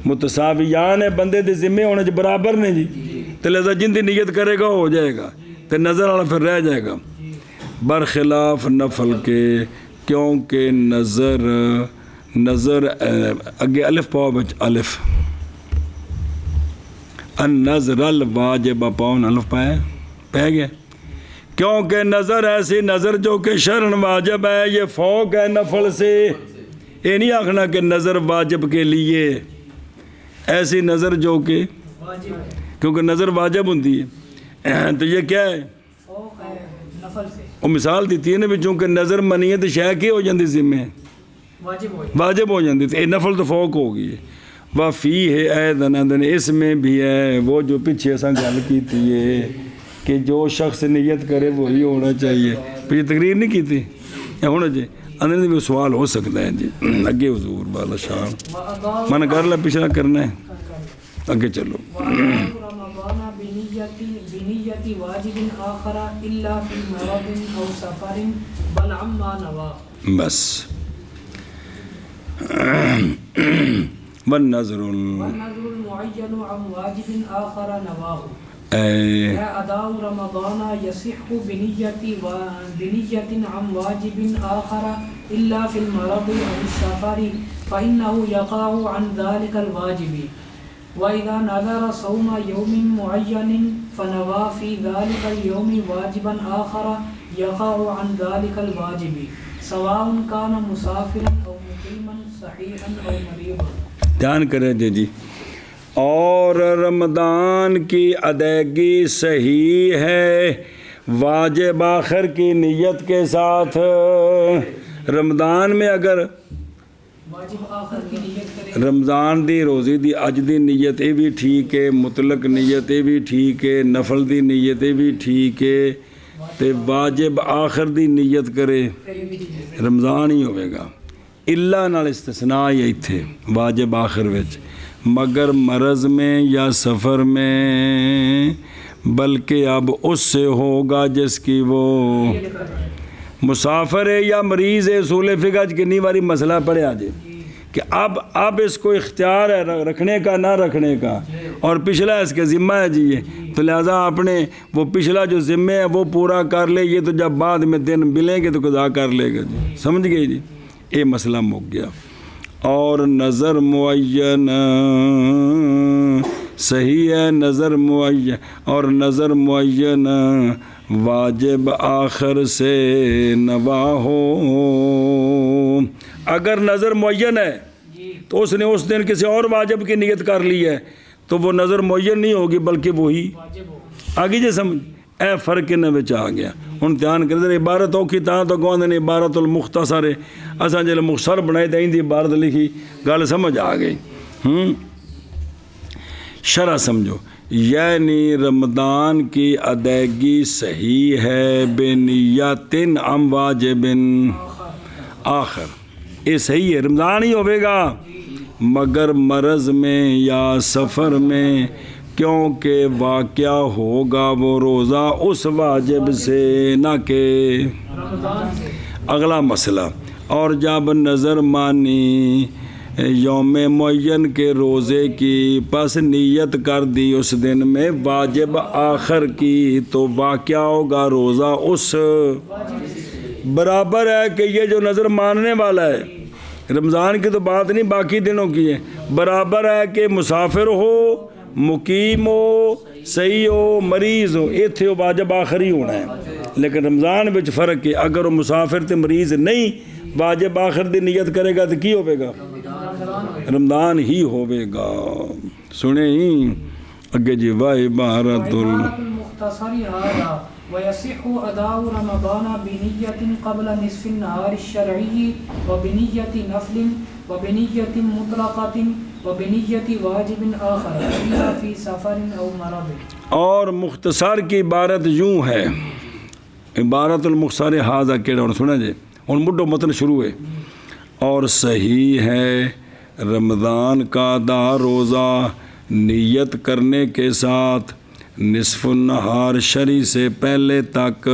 متساویان ہے، بندے دے ذمے ہونے جو برابر نے جی، تو لہذا جن دی نیت کرے گا ہو جائے گا، تو نظر والا پھر رہ جائے گا، برخلاف نفل کے، کیونکہ نظر اگے الف پاؤ بچ الف النظر الواجب پاؤن الف پائے پہ گیا، کیونکہ نظر ایسی نظر جو کہ شرعن واجب ہے، یہ فوق ہے نفل سے، یہ نہیں آخنا کہ نظر واجب کے لیے، ایسی نظر جو کہ کیونکہ نظر واجب ہوتی ہے، تو یہ کیا ہے وہ مثال دیتی ہے نا بھی چونکہ نظر منی ہے تو شے کی ہو جاندی ذمہ واجب ہو جاندی، تو یہ نفل تو فوق ہوگی۔ وفی ہے اے دن اس میں بھی ہے وہ جو پیچھے ایسا گل کی ہے کہ جو شخص نیت کرے وہی ہونا چاہیے، پیچھے تقریر نہیں کی تھی یا ہونا چاہیے، اندر بھی سوال ہو سکتا ہے جی اگے حضور بالا شاہ من کر لا پچھلا کرنا ہے، اگے چلو۔ بس والنظر المعین عن واجب آخر نواه اداء رمضان يصح بنية عن واجب آخر إلا في المرض أو السفر فإنه يقع عن ذلك الواجب، وإذا نذر صوم يوم معين فنوى في ذلك اليوم واجبا آخر يقع عن ذلك الواجب سواء كان مسافرا أو مقيما صحيحا أو مريضا۔ دھیان کریں جی، اور رمضان کی ادائیگی صحیح ہے واجب آخر کی نیت کے ساتھ۔ رمضان میں اگر رمضان دی روزی دی اج دی نیت یہ بھی ٹھیک ہے، مطلق نیت یہ بھی ٹھیک ہے، نفل دی نیت یہ بھی ٹھیک ہے، تے واجب آخر دی نیت کرے رمضان ہی ہوئے گا، اللہ نال استثناء ہی تھے واجب آخر وچ، مگر مرض میں یا سفر میں، بلکہ اب اس سے ہوگا جس کی وہ مسافر ہے یا مریض ہے۔ اصول فقہ کنی باری مسئلہ پڑھا جائے کہ اب اس کو اختیار ہے رکھنے کا نہ رکھنے کا، اور پچھلا اس کے ذمہ ہے جی یہ، تو لہذا اپنے وہ پچھلا جو ذمہ ہے وہ پورا کر لے، یہ تو جب بعد میں دن ملیں گے تو قضا کر لے گا جی، سمجھ گئے جی، یہ مسئلہ مک گیا۔ اور نظر معین صحیح ہے، نظر معین اور نظر معین واجب آخر سے نوا ہو۔ اگر نظر معین ہے تو اس نے اس دن کسی اور واجب کی نیت کر لی ہے تو وہ نظر معین نہیں ہوگی بلکہ وہی آگے جی سمجھ اے فرق نہ بچ آ گیا۔ ہن دھیان کر عبارت اوکھی تاں تو کہندے نے عبارت المختصر ہے، اساں جے مختصر بنائی تے ایندی عبارت لکھی گل سمجھ آ گئی۔ شرح سمجھو، یعنی رمضان کی ادائیگی صحیح ہے بے نیت ام واجب آخر، یہ صحیح ہے، رمضان ہی ہوئے گا مگر مرض میں یا سفر میں، کیونکہ واقعہ ہوگا وہ روزہ اس واجب سے نہ کہ اگلا مسئلہ۔ اور جب نظر مانی یوم معین کے روزے کی، پس نیت کر دی اس دن میں واجب آخر کی، تو واقعہ ہوگا روزہ اس برابر ہے کہ یہ جو نظر ماننے والا ہے، رمضان کی تو بات نہیں باقی دنوں کی ہے، برابر ہے کہ مسافر ہو، مقیم ہو، صحیح ہو، مریض ہو، ایتھے وہ واجب آخر ہی ہونا ہے۔ لیکن رمضان وچ فرق ہے، اگر وہ مسافر تے مریض نہیں واجب آخر دی نیت کرے گا تو کی ہوئے گا؟ رمضان ہی ہوئے گا۔ سنیں اگے جی وعبارت المختصر هذا ويصح اداء رمضان بنية قبل نصف النهار الشرعي وبنية نفل وبنية مطلقة وبنية واجب آخر إلا في سفر أو مرض۔ اور مختصر کی عبارت یوں ہے، عبارت المختصر ہاذا کیڑا اور سنا جے ہن مڈو متن شروع ہے۔ اور صحیح ہے رمضان کا ادا روزہ نیت کرنے کے ساتھ نصف النہار شرعی سے پہلے تک،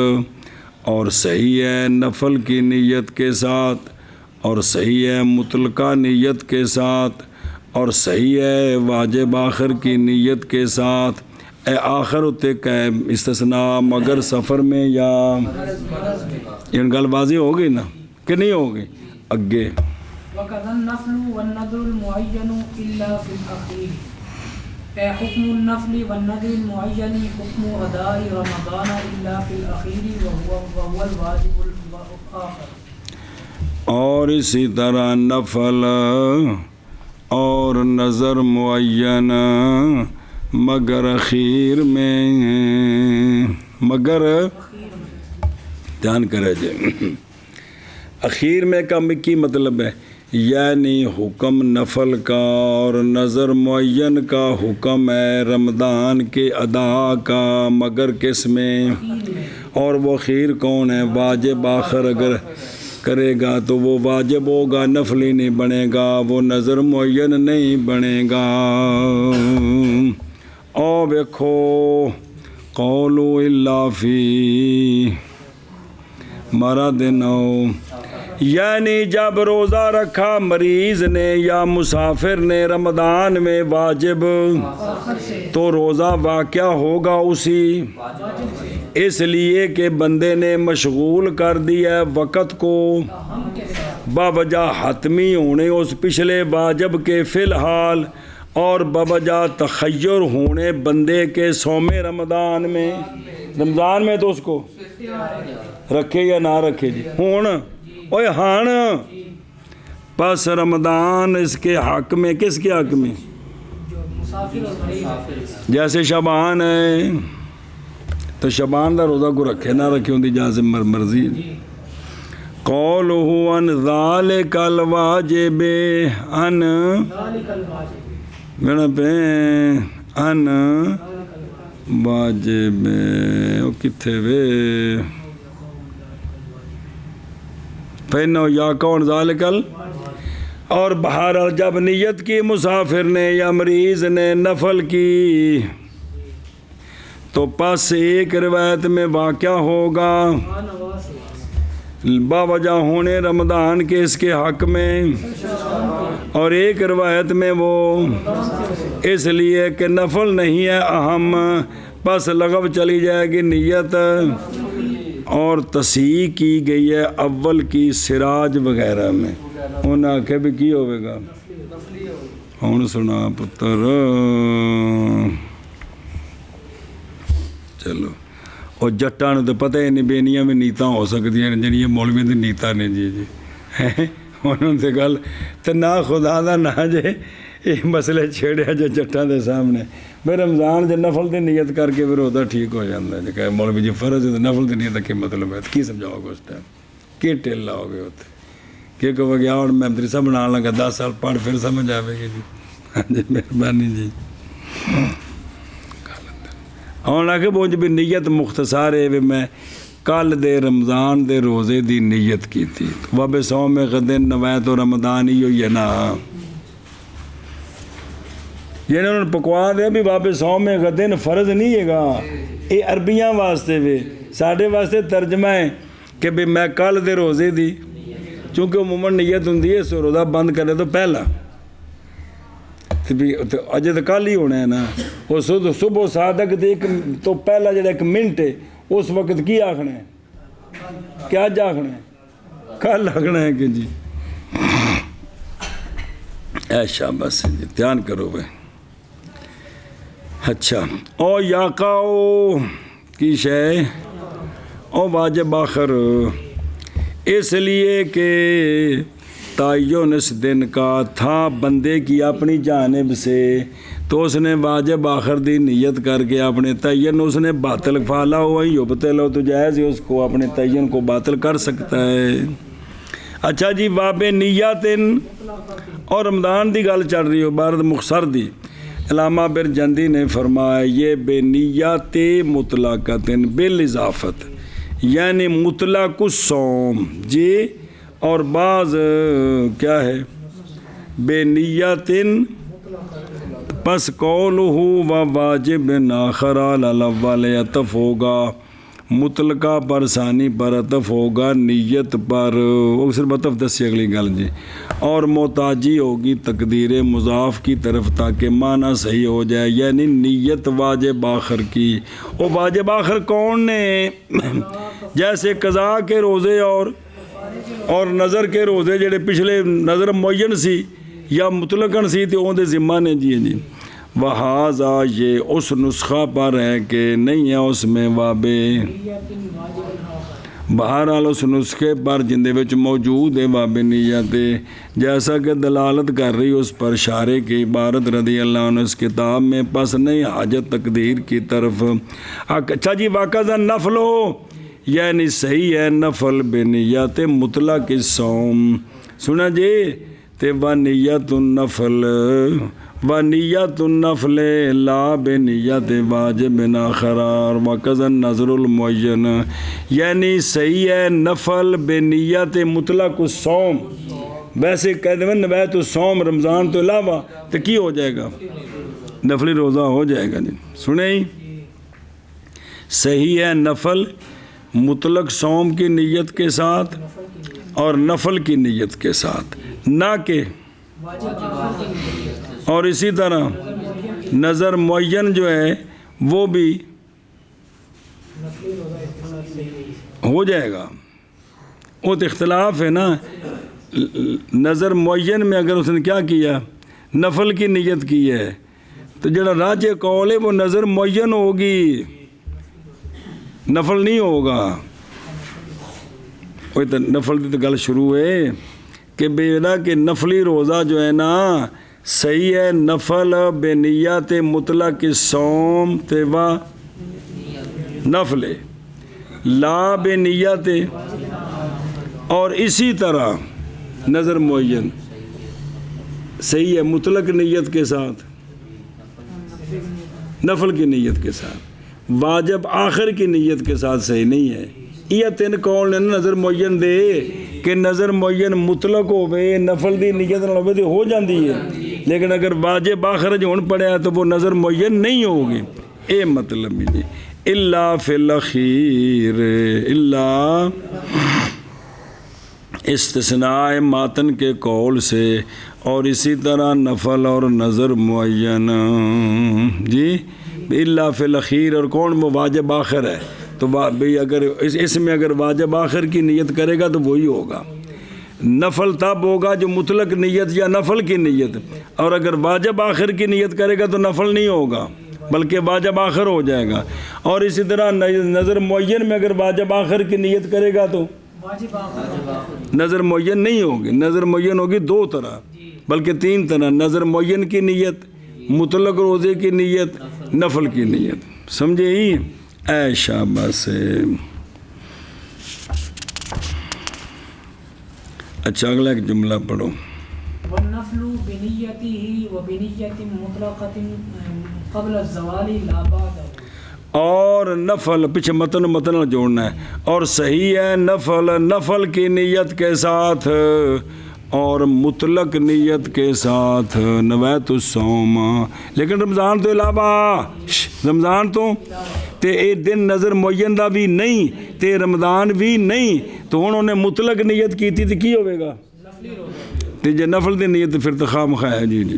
اور صحیح ہے نفل کی نیت کے ساتھ، اور صحیح ہے مطلقہ نیت کے ساتھ، اور صحیح ہے واجب آخر کی نیت کے ساتھ۔ اے آخر ہوتے کہ استثناء مگر سفر میں یا ان گل بازی ہو گئی نا کہ نہیں ہو گئی؟ اگے وَكَذَا النَّفْلُ وَالنَّذْرُ الْمُعَيَّنُ إِلَّا فِي الْأَخِيرِ، اے حکم النفل والنذر المعین حکم اداء رمضان إلا فی الأخیر وهو الواجب الآخر۔ اور اسی طرح نفل اور نظر معین مگر اخیر میں، مگر دھیان کرے جی اخیر میں کا کی مطلب ہے، یعنی حکم نفل کا اور نظر معین کا حکم ہے رمضان کے ادا کا مگر کس میں، اور وہ خیر کون ہے؟ واجب آخر اگر کرے گا تو وہ واجب ہوگا، نفلی نہیں بنے گا، وہ نظر معین نہیں بنے گا۔ او دیکھو قولو الا فی مرض او، یعنی جب روزہ رکھا مریض نے یا مسافر نے رمضان میں واجب، تو روزہ واقعہ ہوگا اسی، اس لیے کہ بندے نے مشغول کر دیا وقت کو بوجہ حتمی ہونے اس پچھلے واجب کے فی الحال، اور بوجہ تخیر ہونے بندے کے صوم رمضان میں، رمضان میں تو اس کو رکھے یا نہ رکھے جی ہون اوے ہان، پس رمضان اس کے حق میں، کس کے حق میں؟ جیسے شعبان ہے تو شعبان دا روزہ کو رکھے نہ رکھے ان دی جازم مرضی۔ قولہ ان ذالک الواجب ان گنا پہ ان واجب او کتھے وے فینو یا کون ذالکل، اور بہرحال جب نیت کی مسافر نے یا مریض نے نفل کی تو پس ایک روایت میں واقعہ ہوگا باوجہ ہونے رمضان کے اس کے حق میں، اور ایک روایت میں وہ اس لیے کہ نفل نہیں ہے اہم، پس لغو چلی جائے گی نیت، اور تصحیح کی گئی ہے اول کی سراج وغیرہ میں۔ انہیں آخیا بھی کی ہوئے گا. ہوں سنا پتر چلو اور جٹاں تو پتہ ہی نہیں بینیاں بھی نیتاں ہو سکتی ہیں جہاں مولویاں دی نیتاں نے جی انہوں نے گل تو نہ خدا دا نہ جے یہ مسئلے چھیڑیا جو جٹاں دے سامنے بھائی رمضان جے نفل دی نیت کر کے پھر وہ ٹھیک ہو جاتا ہے جی کہ مولوی جی فرض ہے تو نفل دی نیت کا کیا مطلب ہے کی سمجھاؤ گے اس ٹائم کی ٹیل لاؤ گے اتنے کہ کہو گیا اور میں مدرسہ بنا لگا 10 سال پڑھ پھر سمجھ آئے گی جی. ہاں جی مہربانی جی. اور آ کے بوجھ بھی نیت مختصر ہے بھی میں کل دے رمضان دے روزے دی نیت کی تھی وب صوم غدن نویت و رمضان ہی ہوئی ہے نا یعنی انہوں نے پکوا دیا بھی وب صوم غدن فرض نہیں ہے گا یہ عربیاں واسطے بھی ساڈے واسطے ترجمہ ہے کہ بھی میں کل دے روزے دی چونکہ عموماً نیت ہوں ہے روزہ بند کرے تو پہلا اجے تو کل ہی ہونا ہے نا وہ صبح صادق تو پہلا جڑا 1 منٹ ہے اس وقت کی آخنا ہے کیا اج آخنا ہے کل آخنا ہے کہ جی ایشا بس جی دھیان کرو بھائی. اچھا او یاقاؤ کی شے او واجب آخر اس لیے کہ تعین اس دن کا تھا بندے کی اپنی جانب سے تو اس نے واجب آخر دی نیت کر کے اپنے تعین اس نے باطل فعلا ہوا یبطل ہو تو جائز اس کو اپنے تعین کو باطل کر سکتا ہے. اچھا جی باب نیت اور رمضان دی گل چل رہی ہو عبارت مختصر دی. علامہ برجندی نے فرمایا یہ بے نیت مطلقۃ بالاضافت یعنی مطلق الصوم جی اور بعض کیا ہے بے نیت پس قولہ و واجب آخر علی الاول عطف ہوگا مطلقہ پر ثانی پر عطف ہوگا نیت پر وہ صرف عطف دسی اگلی گل جی اور محتاجی ہوگی تقدیر مضاف کی طرف تاکہ معنی صحیح ہو جائے یعنی نیت واجب آخر کی. وہ واجب آخر کون نے جیسے قضاء کے روزے اور نظر کے روزے جڑے پچھلے نظر معین سی یا مطلقاً سی تو اون دے ذمہ نے جی وہذا یہ اس نسخہ پر ہے کہ نہیں ہے اس میں وابے بہرحال اس نسخے پر جن دے وچ موجود ہے واب نیت جیسا کہ دلالت کر رہی اس پر شارح کی عبارت رضی اللہ عنہ اس کتاب میں پس نہیں حاجت تقدیر کی طرف. اچھا جی واقعہ نفل ہو یعنی صحیح ہے نفل بے نیت مطلق الصوم سنا جی تے و نیت النفل و نیت النفل لا بے نیت واجب آخر وقضا نظر المعین یعنی صحیح ہے نفل بے نیت مطلق الصوم ویسے کہہ دیں نویت الصوم رمضان تو علاوہ تو کی ہو جائے گا نفلی روزہ ہو جائے گا جی سنیں صحیح ہے نفل مطلق صوم کی نیت کے ساتھ اور نفل کی نیت کے ساتھ نہ کہ اور اسی طرح نظر معین جو ہے وہ بھی ہو جائے گا. وہ تو اختلاف ہے نا نظر معین میں اگر اس نے کیا کیا نفل کی نیت کی ہے تو جڑا راجح قول ہے وہ نظر معین ہوگی نفل نہیں ہوگا. کوئی تو نفل کی تو گل شروع ہے کہ بینا کہ نفلی روزہ جو ہے نا صحیح ہے نفل بے نیت مطلق الصوم تیوا نفل لا بے نیت اور اسی طرح نظر معین صحیح ہے مطلق نیت کے ساتھ نفل کی نیت کے ساتھ واجب آخر کی نیت کے ساتھ صحیح نہیں ہے. یہ 3 قول نے نظر معین دے کہ نظر معین مطلق ہوئے نفل دی نیت نہ ہوئے تو ہو جاندی ہے لیکن اگر واجب آخر جو ہون پڑے تو وہ نظر معین نہیں ہوگی. اے مطلب بھی الا فی الاخیر الا استثناء ماتن کے قول سے اور اسی طرح نفل اور نظر معین جی الا فی الاخیر اور کون وہ واجب آخر ہے تو بھئی اگر اس میں اگر واجب آخر کی نیت کرے گا تو وہی ہوگا. نفل تب ہوگا جو مطلق نیت یا نفل کی نیت، اور اگر واجب آخر کی نیت کرے گا تو نفل نہیں ہوگا بلکہ واجب آخر ہو جائے گا۔ اور اسی طرح نظر معین میں اگر واجب آخر کی نیت کرے گا تو نظر معین نہیں ہوگی۔ نظر معین ہوگی دو طرح بلکہ تین طرح، نظر معین کی نیت، مطلق روزے کی نیت، نفل کی نیت، سمجھے ہی؟ اے شاباش۔ اچھا اگلا ایک جملہ پڑھو۔ والنفل بنیته وبنیت مطلقۃ قبل الزوال لا بعد۔ اور نفل پیچھے متن جوڑنا ہے، اور صحیح ہے نفل کی نیت کے ساتھ اور مطلق نیت کے ساتھ، نویت الصوم، لیکن رمضان تو علاوہ، رمضان تو تے اے دن نظر معین دا بھی نہیں تے رمضان بھی نہیں، تو انہوں نے مطلق نیت کی تھی تو کی ہوئے گا تے جے نفل دی نیت پھر تو خواہ مخواہ ہے۔ جی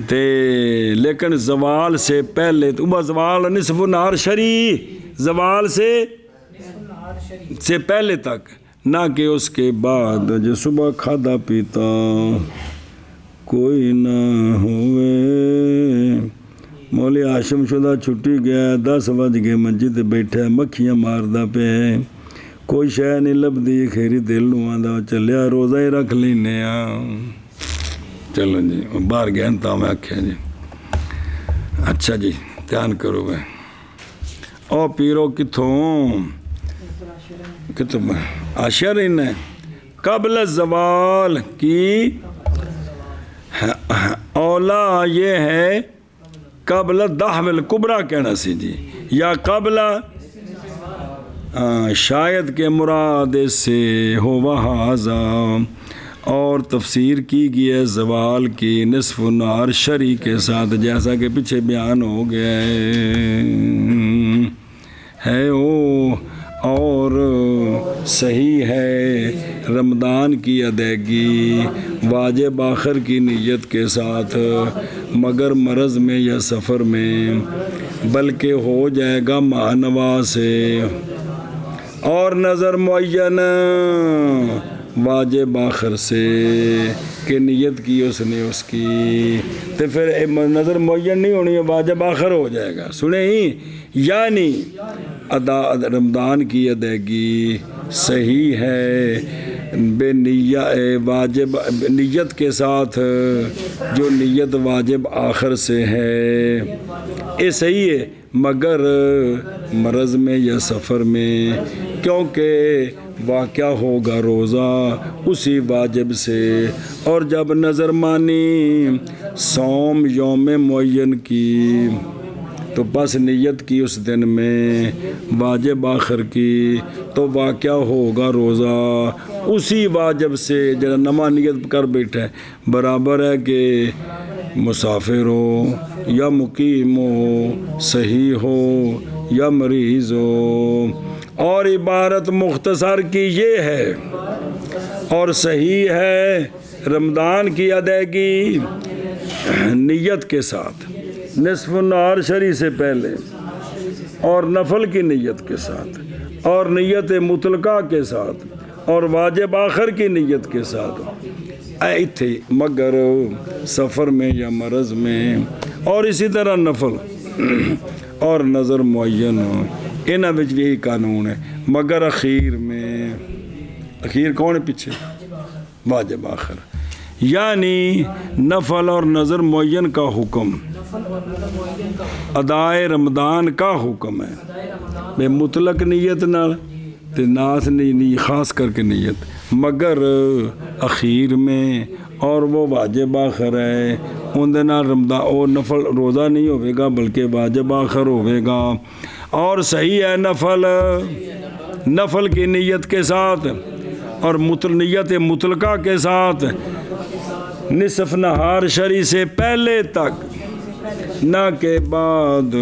تے لیکن زوال سے پہلے تو زوال نصف النہار شری، زوال سے پہلے تک، نہ کہ اس کے بعد جو صبح کھادا پیتا کوئی نہ ہوئے۔ مولی ہاشم شدہ چھٹی گیا، 10 بج گئے منجی تے بیٹھا مکھیاں ماردا پہ، کوئی شے نہیں لبدی، خیری دل نو آندا چلیا روزہ ہی رکھ لینے آ۔ چلو جی باہر گیا تا میں آکھیا جی اچھا جی دھیان کرو گے۔ او پیرو کتھوں عاشر ان ہے قبل الزوال کی، اولا یہ ہے قبل الدحو الکبریٰ کہنا سی جی، یا قبل شاید کہ مراد سے ہو وہذا، اور تفسیر کی گئی ہے زوال کی نصف النہار شری کے ساتھ، جیسا کہ پیچھے بیان ہو گیا ہے اور صحیح ہے رمضان کی ادائیگی واجب آخر کی نیت کے ساتھ، مگر مرض میں یا سفر میں، بلکہ ہو جائے گا معنوا سے، اور نظر معین واجب آخر سے کہ نیت کی اس نے اس کی، تو پھر نظر معین نہیں ہونی ہے، واجب آخر ہو جائے گا۔ سنیں ہی، یعنی رمضان کی ادائیگی صحیح ہے بے واجب نیت کے ساتھ، جو نیت واجب آخر سے ہے یہ صحیح ہے، مگر مرض میں یا سفر میں، کیونکہ واقعہ ہوگا روزہ اسی واجب سے، اور جب نظر مانی صوم یوم معین کی تو بس نیت کی اس دن میں واجب آخر کی، تو واقعہ ہوگا روزہ اسی واجب سے، جب نما نیت کر بیٹھا ہے، برابر ہے کہ مسافر ہو یا مقیم ہو، صحیح ہو یا مریض ہو۔ اور عبارت مختصر کی یہ ہے، اور صحیح ہے رمضان کی ادائیگی نیت کے ساتھ، نصف النہار شری سے پہلے، اور نفل کی نیت کے ساتھ، اور نیت مطلقہ کے ساتھ، اور واجب آخر کی نیت کے ساتھ، ایتھے مگر سفر میں یا مرض میں، اور اسی طرح نفل اور نظر معین، انہاں وچ بھی یہی قانون ہے، مگر اخیر میں، اخیر کون ہے پیچھے؟ واجب آخر، یعنی نفل اور نظر معین کا حکم ادائے رمضان کا حکم ہے، بے مطلق نیت نال تے ناس نہیں خاص کر کے نیت، مگر اخیر میں، اور وہ واجب آخر ہے، ان دے نال رمضان او نفل روزہ نہیں ہوئے گا بلکہ واجب آخر ہوئے گا، اور صحیح ہے نفل کی نیت کے ساتھ اور نیت مطلقہ کے ساتھ، نصف نہار شری سے پہلے تک، نہ کہ بعد۔